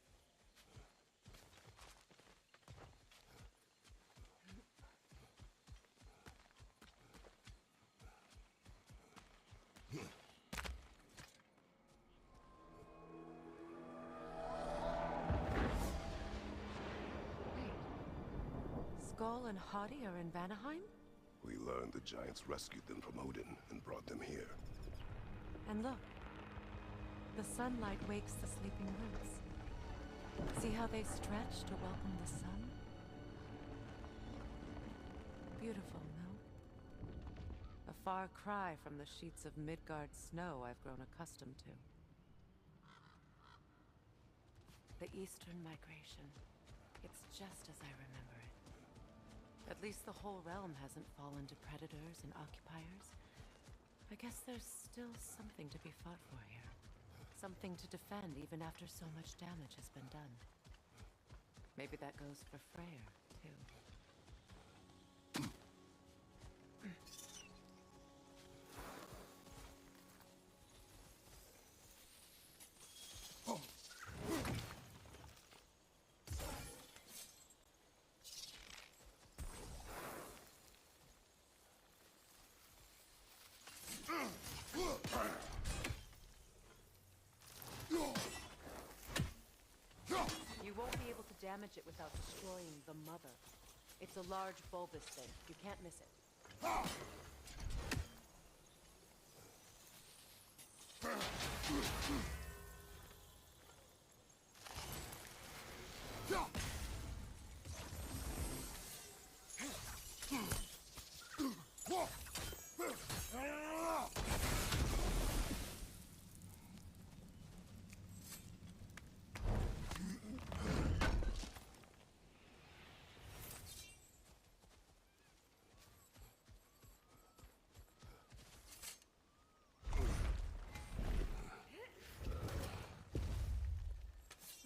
Skull and Hottie are in ونهایم? We learned the giants rescued them from Odin and brought them here. And look, the sunlight wakes the sleeping roots. See how they stretch to welcome the sun? Beautiful, no? A far cry from the sheets of Midgard snow I've grown accustomed to. The Eastern migration. It's just as I remember it. At least the whole realm hasn't fallen to predators and occupiers. I guess there's still something to be fought for here. Something to defend even after so much damage has been done. Maybe that goes for Freyr, too. damage it without destroying the mother. It's a large bulbous thing. You can't miss it.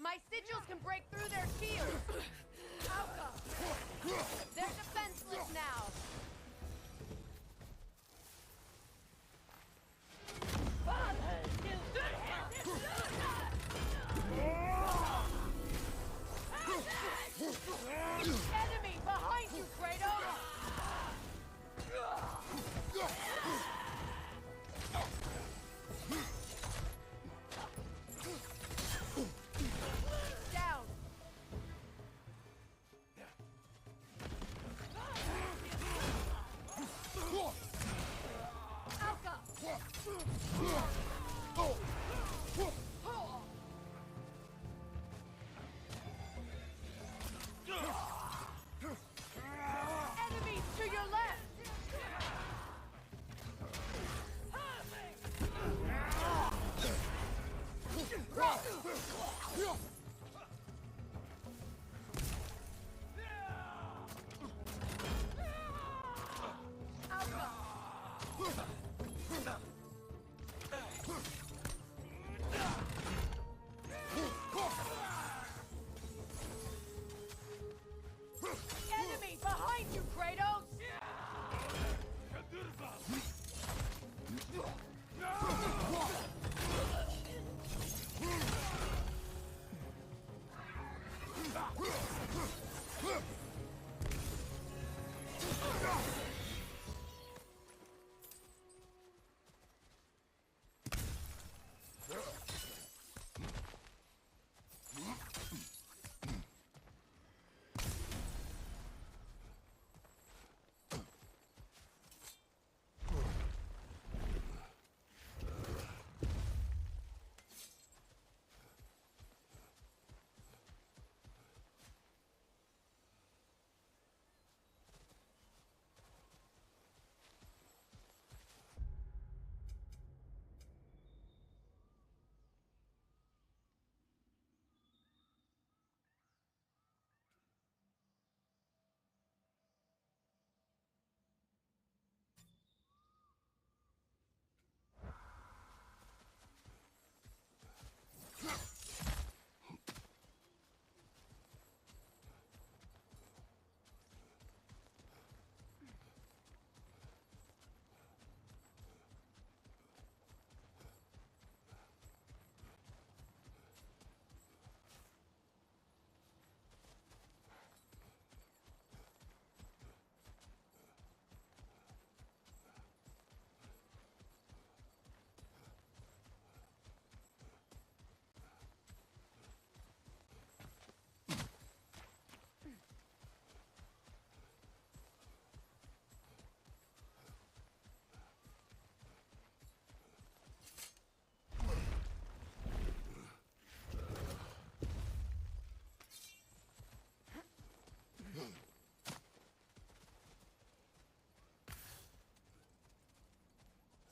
My sigils can break through their shields! They're defenseless now! Enemy behind you, Kratos! Down! Enemies to your left! Enemy behind you, Kratos!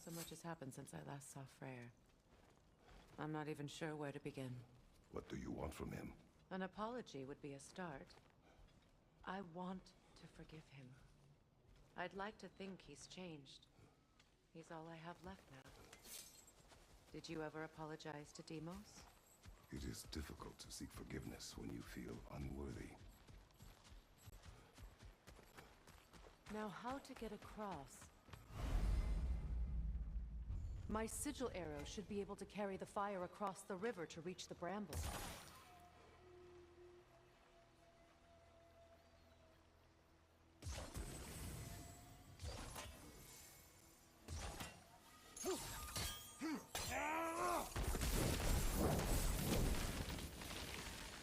So much has happened since I last saw Freyr. I'm not even sure where to begin. What do you want from him? An apology would be a start. I want to forgive him. I'd like to think he's changed. He's all I have left now. Did you ever apologize to Deimos? It is difficult to seek forgiveness when you feel unworthy. Now, how to get across? My sigil arrow should be able to carry the fire across the river to reach the brambles.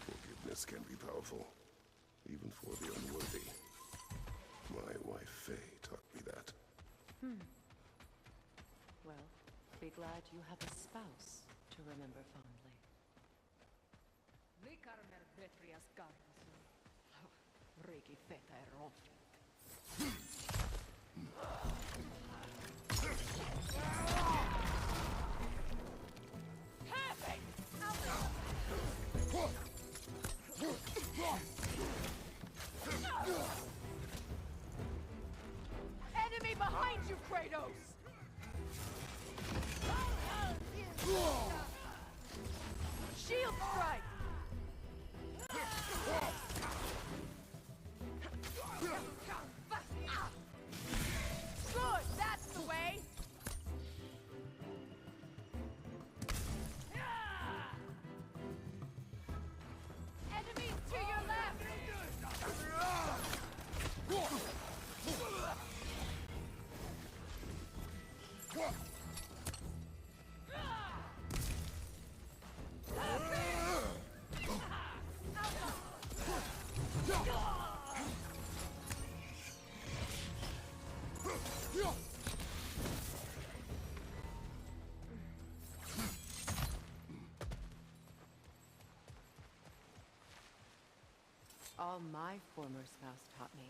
Forgiveness can be powerful. be glad you have a spouse to remember fondly. Enemy behind you, Kratos! Shield strike! Good, that's the way! Enemies to your left! All my former spouse taught me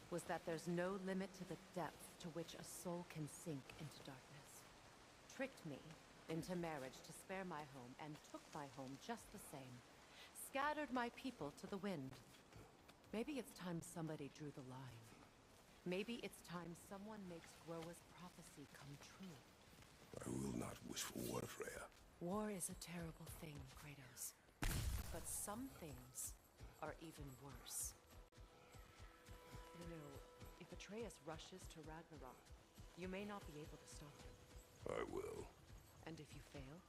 was that there's no limit to the depth to which a soul can sink into darkness. Tricked me into marriage to spare my home and took my home just the same. Scattered my people to the wind. Maybe it's time somebody drew the line. Maybe it's time someone makes Groa's prophecy come true. I will not wish for war, Freya. War is a terrible thing, Kratos. But some things are even worse. You know, if Atreus rushes to Ragnarok, you may not be able to stop him. I will. And if you fail?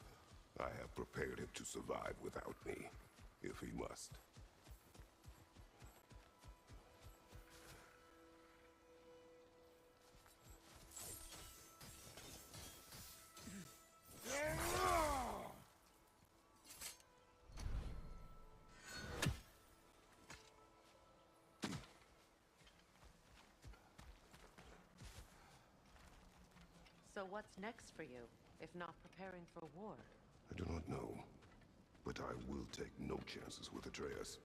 I have prepared him to survive without me, if he must. So what's next for you, if not preparing for war? I do not know, but I will take no chances with Atreus.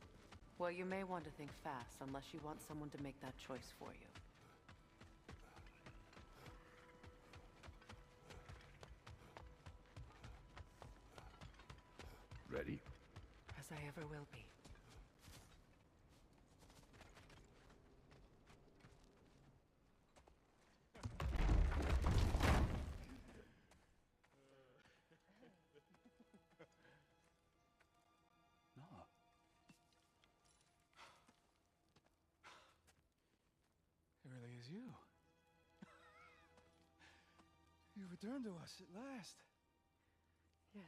Well, you may want to think fast, unless you want someone to make that choice for you. Ready? As I ever will be. It really is you. You returned to us at last. Yes.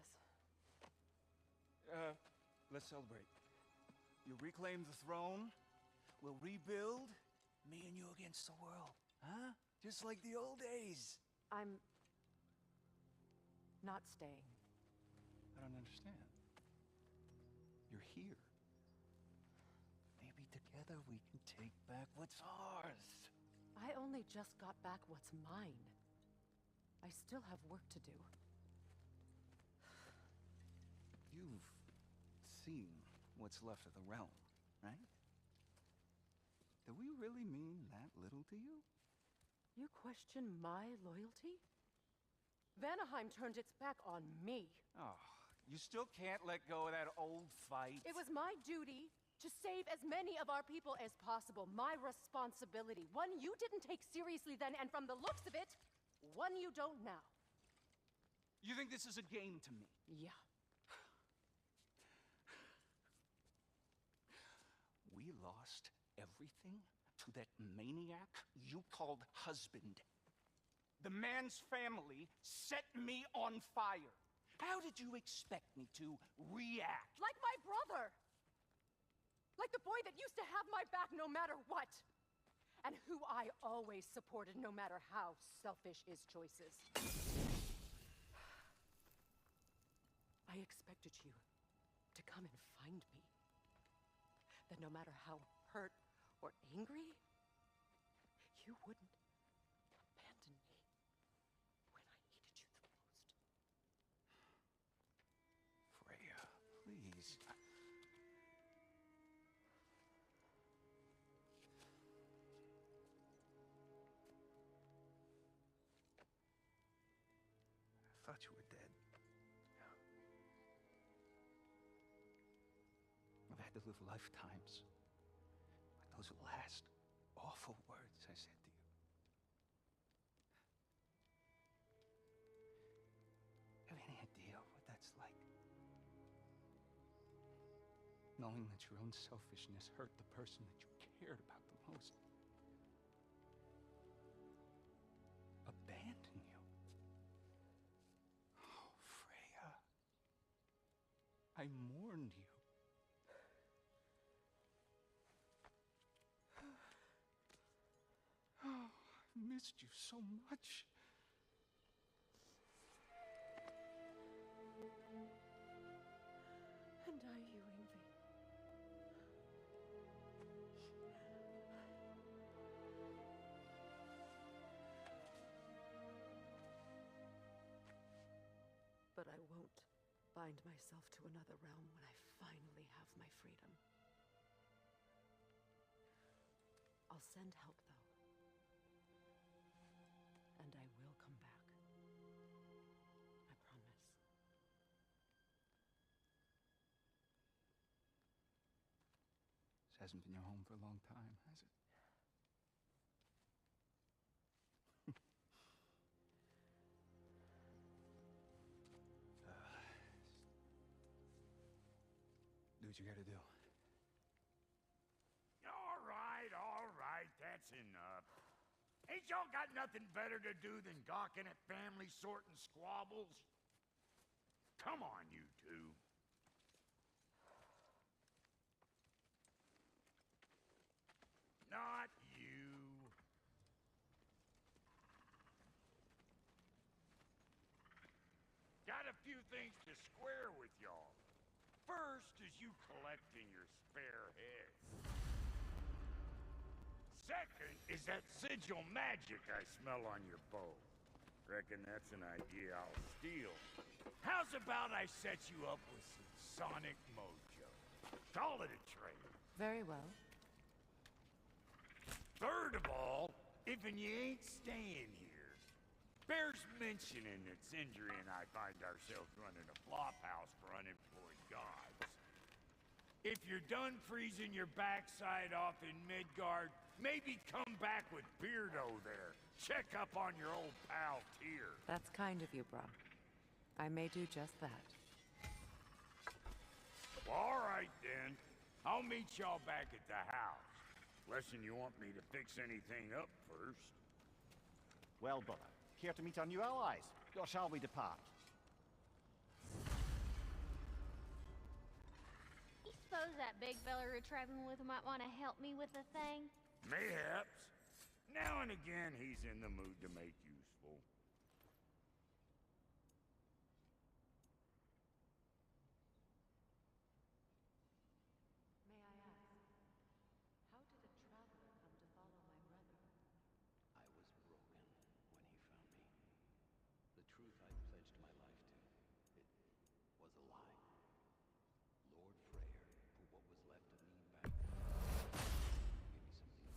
Let's celebrate. You reclaim the throne. We'll rebuild. Me and you against the world. Huh? Just like the old days. I'm not staying. I don't understand. You're here. Maybe together we can take back what's ours. I only just got back what's mine. I still have work to do. You've seen what's left of the realm, right? Do we really mean that little to you? You question my loyalty? ونهایم turned its back on me. Oh, you still can't let go of that old fight? It was my duty to save as many of our people as possible. My responsibility. One you didn't take seriously then, and from the looks of it, one you don't now. You think this is a game to me? Yeah. We lost everything to that maniac you called husband. The man's family set me on fire. How did you expect me to react? Like my brother! Like the boy that used to have my back no matter what! And who I always supported no matter how selfish his choices. I expected you to come and find me. That no matter how hurt or angry, you wouldn't abandon me when I needed you the most. thought you were dead. I've had to live lifetimes with those last awful words I said to you. Have any idea what that's like? Knowing that your own selfishness hurt the person that you cared about the most. Abandon you. Oh, Freya. I mourned you. Oh, I missed you so much. And are you, Ingvi? But I won't bind myself to another realm when I finally have my freedom. I'll send help, though. And I will come back. I promise. This hasn't been your home for a long time, has it? Do what you gotta do. All right, that's enough. Ain't y'all got nothing better to do than gawking at family sorting squabbles? Come on, you two. Not you. Got a few things to square with y'all. First is you collecting your spare heads. Second is that sigil magic I smell on your bow. Reckon that's an idea I'll steal. How's about I set you up with some sonic mojo? Call it a trade. Very well. Third of all, if'n you ain't staying here, bears mentioning that Sindri and I find ourselves running a flophouse for unemployed gods. If you're done freezing your backside off in Midgard, maybe come back with Beardo there. Check up on your old pal Tyr. That's kind of you, bro. I may do just that. All right, then. I'll meet y'all back at the house. Lesson you want me to fix anything up first. Well, brother, here to meet our new allies. Or shall we depart? You suppose that big fella we're traveling with might want to help me with a thing? Mayhaps. Now and again, he's in the mood to make useful. May I ask, how did a traveler come to follow my brother? I was broken when he found me. The truth I pledged my life to, it was a lie. Lord Freyr put what was left of me back. Give me something.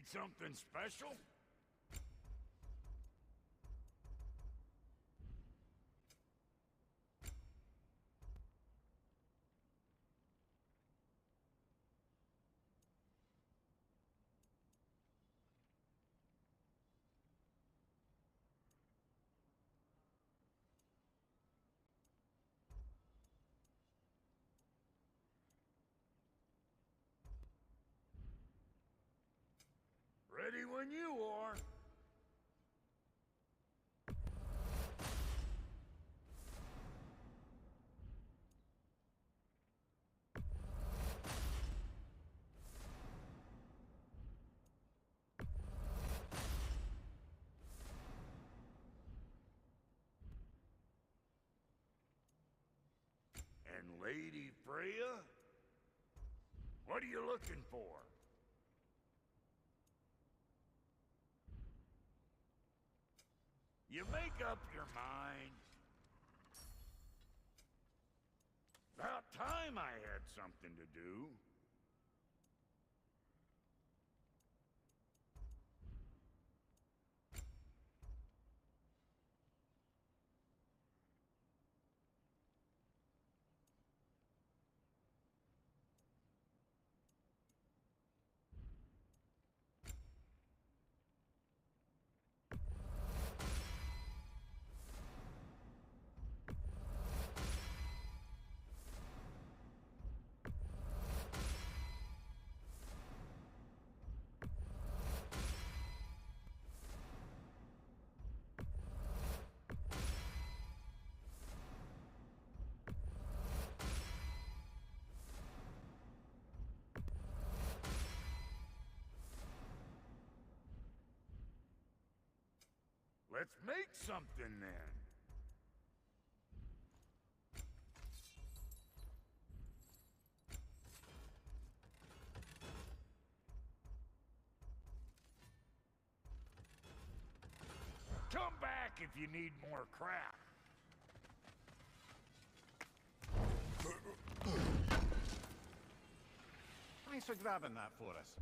Need something special? Ready when you are. And Lady Freya? What are you looking for? You make up your mind. About time I had something to do. Let's make something then. Come back if you need more crap. Thanks for grabbing that for us.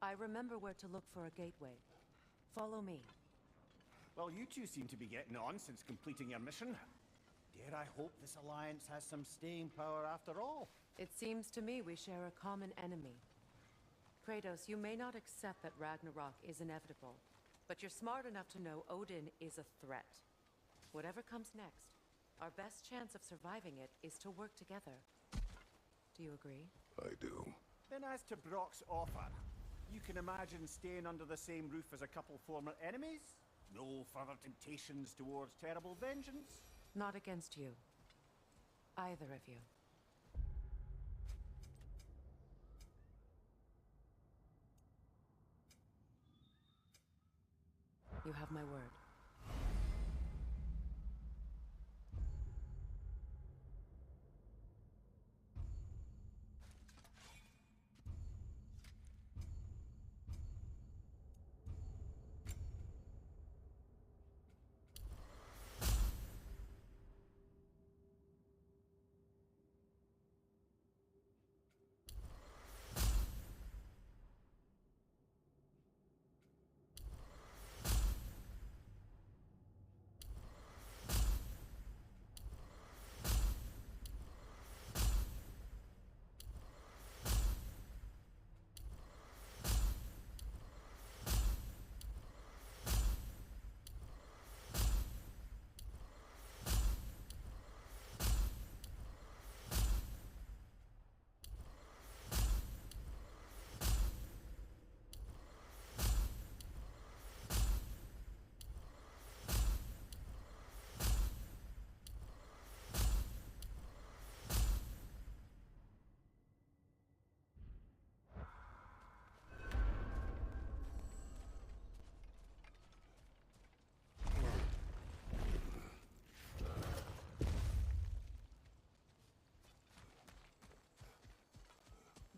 I remember where to look for a gateway. Follow me. Well, you two seem to be getting on since completing your mission. Dare I hope this alliance has some staying power after all? It seems to me we share a common enemy. Kratos, you may not accept that Ragnarok is inevitable, but you're smart enough to know Odin is a threat. Whatever comes next, our best chance of surviving it is to work together. Do you agree? I do. Then as to Brock's offer, you can imagine staying under the same roof as a couple former enemies? No further temptations towards terrible vengeance? Not against you. Either of you. You have my word.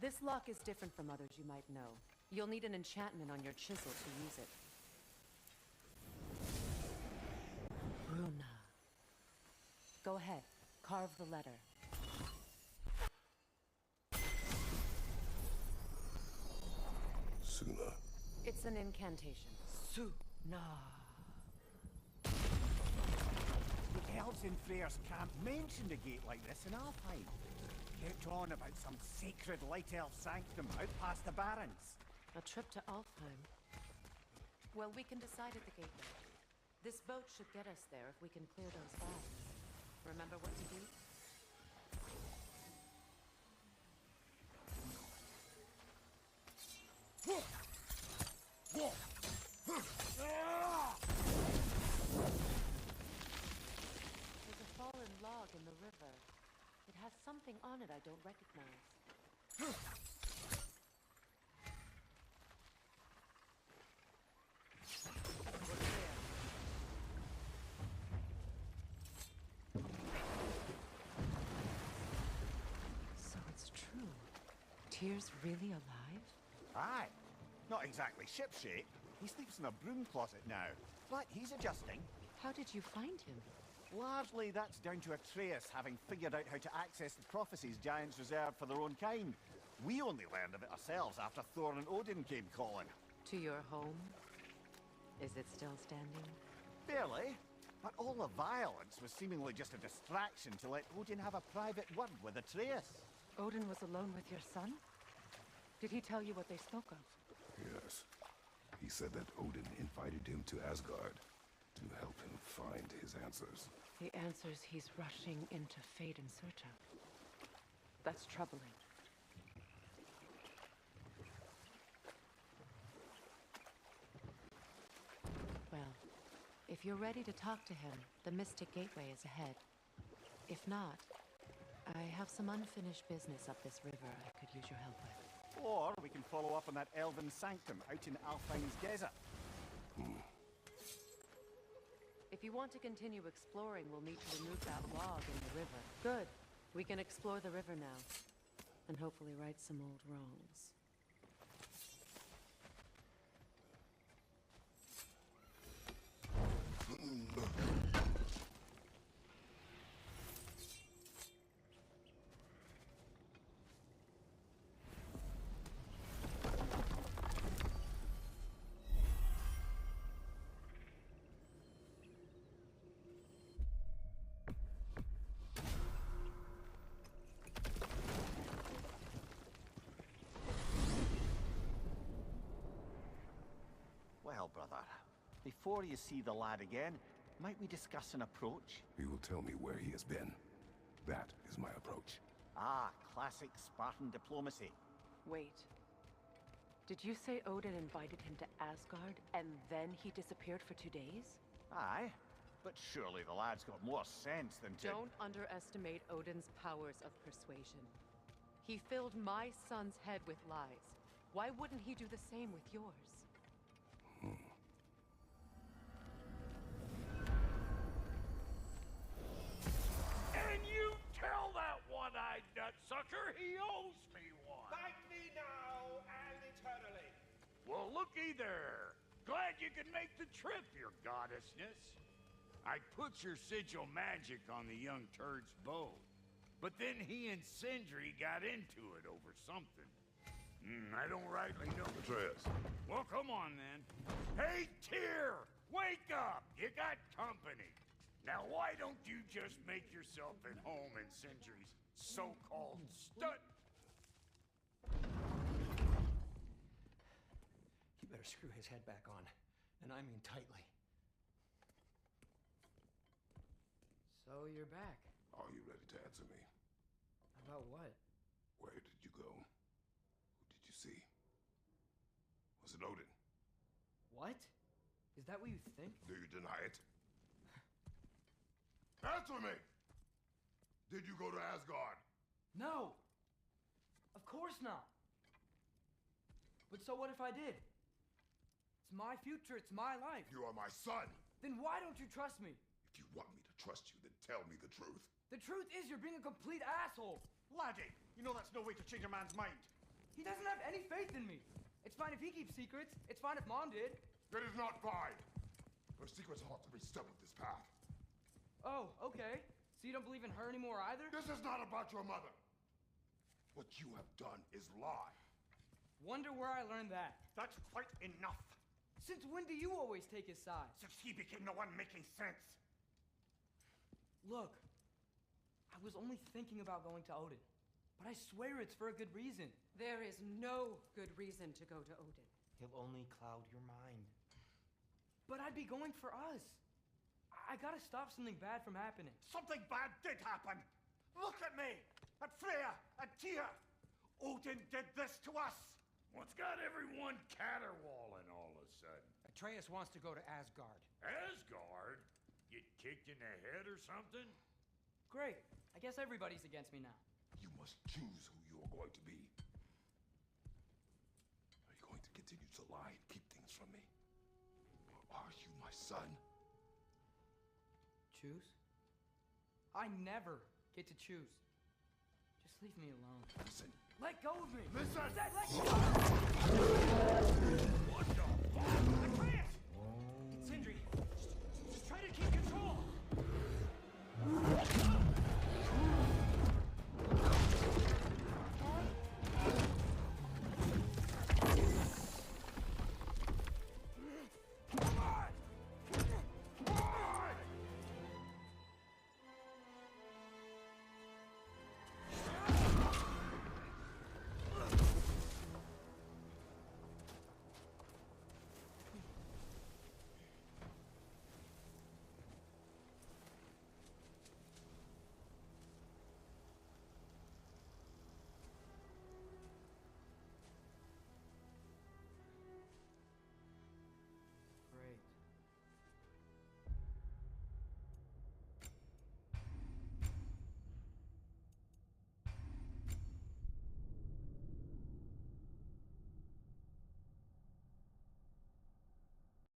This lock is different from others you might know. You'll need an enchantment on your chisel to use it. Runa. Go ahead. Carve the letter. Suna. It's an incantation. Suna. The elves in Freyr's camp mentioned a gate like this in Alfheim. Kept on about some sacred light elf sanctum out past the barrens. A trip to Alfheim. Well, we can decide at the gateway. This boat should get us there if we can clear those bags. Remember what to do? There's a fallen log in the river. It has something on it I don't recognize. So it's true. Tyr's really alive? Aye. Not exactly shipshape. He sleeps in a broom closet now. But he's adjusting. How did you find him? Largely that's down to Atreus having figured out how to access the prophecies giants reserved for their own kind. We only learned of it ourselves after Thor and Odin came calling. To your home? Is it still standing? Barely. But all the violence was seemingly just a distraction to let Odin have a private word with Atreus. Odin was alone with your son? Did he tell you what they spoke of? Yes. He said that Odin invited him to Asgard to help him find his answers. The answers he's rushing into fate in search of. That's troubling. Well, if you're ready to talk to him, the Mystic Gateway is ahead. If not, I have some unfinished business up this river I could use your help with. Or we can follow up on that elven sanctum out in Alfheim's desert. If you want to continue exploring, we'll need to remove that log in the river. Good. We can explore the river now. And hopefully right some old wrongs. Well, brother, before you see the lad again, might we discuss an approach? He will tell me where he has been. That is my approach. Ah, classic Spartan diplomacy. Wait. Did you say Odin invited him to Asgard, and then he disappeared for 2 days? Aye, but surely the lad's got more sense than to— Don't underestimate Odin's powers of persuasion. He filled my son's head with lies. Why wouldn't he do the same with yours? And you tell that one-eyed nutsucker he owes me one. Thank me now and eternally. Well, looky there. Glad you could make the trip, your goddessness. I put your sigil magic on the young turd's bow, but then he and Sindri got into it over something. I don't rightly know. Atreus. Well, come on then. Hey, Tyr! Wake up! You got company. Now, why don't you just make yourself at home in Sindri's so-called stud? You better screw his head back on, and I mean tightly. So you're back. Are you ready to answer me? About what? Where did you go? Who did you see? Was it Odin? What? Is that what you think? Do you deny it? Answer me! Did you go to Asgard? No! Of course not! But so what if I did? It's my future, it's my life. You are my son! Then why don't you trust me? If you want me to trust you, then tell me the truth. The truth is you're being a complete asshole! Laddie, you know that's no way to change a man's mind. He doesn't have any faith in me. It's fine if he keeps secrets. It's fine if Mom did. That is not fine. Her secrets ought to be step with this path. Oh, okay. So you don't believe in her anymore either? This is not about your mother. What you have done is lie. Wonder where I learned that. That's quite enough. Since when do you always take his side? Since he became the one making sense. Look, I was only thinking about going to Odin. But I swear it's for a good reason. There is no good reason to go to Odin. He'll only cloud your mind. But I'd be going for us. I gotta stop something bad from happening. Something bad did happen. Look at me, at Freya, at Tyr. Odin did this to us. What's got everyone caterwauling all of a sudden? Atreus wants to go to Asgard. Asgard? Get kicked in the head or something? Great. I guess everybody's against me now. You must choose who you are going to be. Are you going to continue to lie and keep things from me? Or are you my son? Choose? I never get to choose. Just leave me alone. Listen. Let go of me! Listen! I said let go! What the fuck?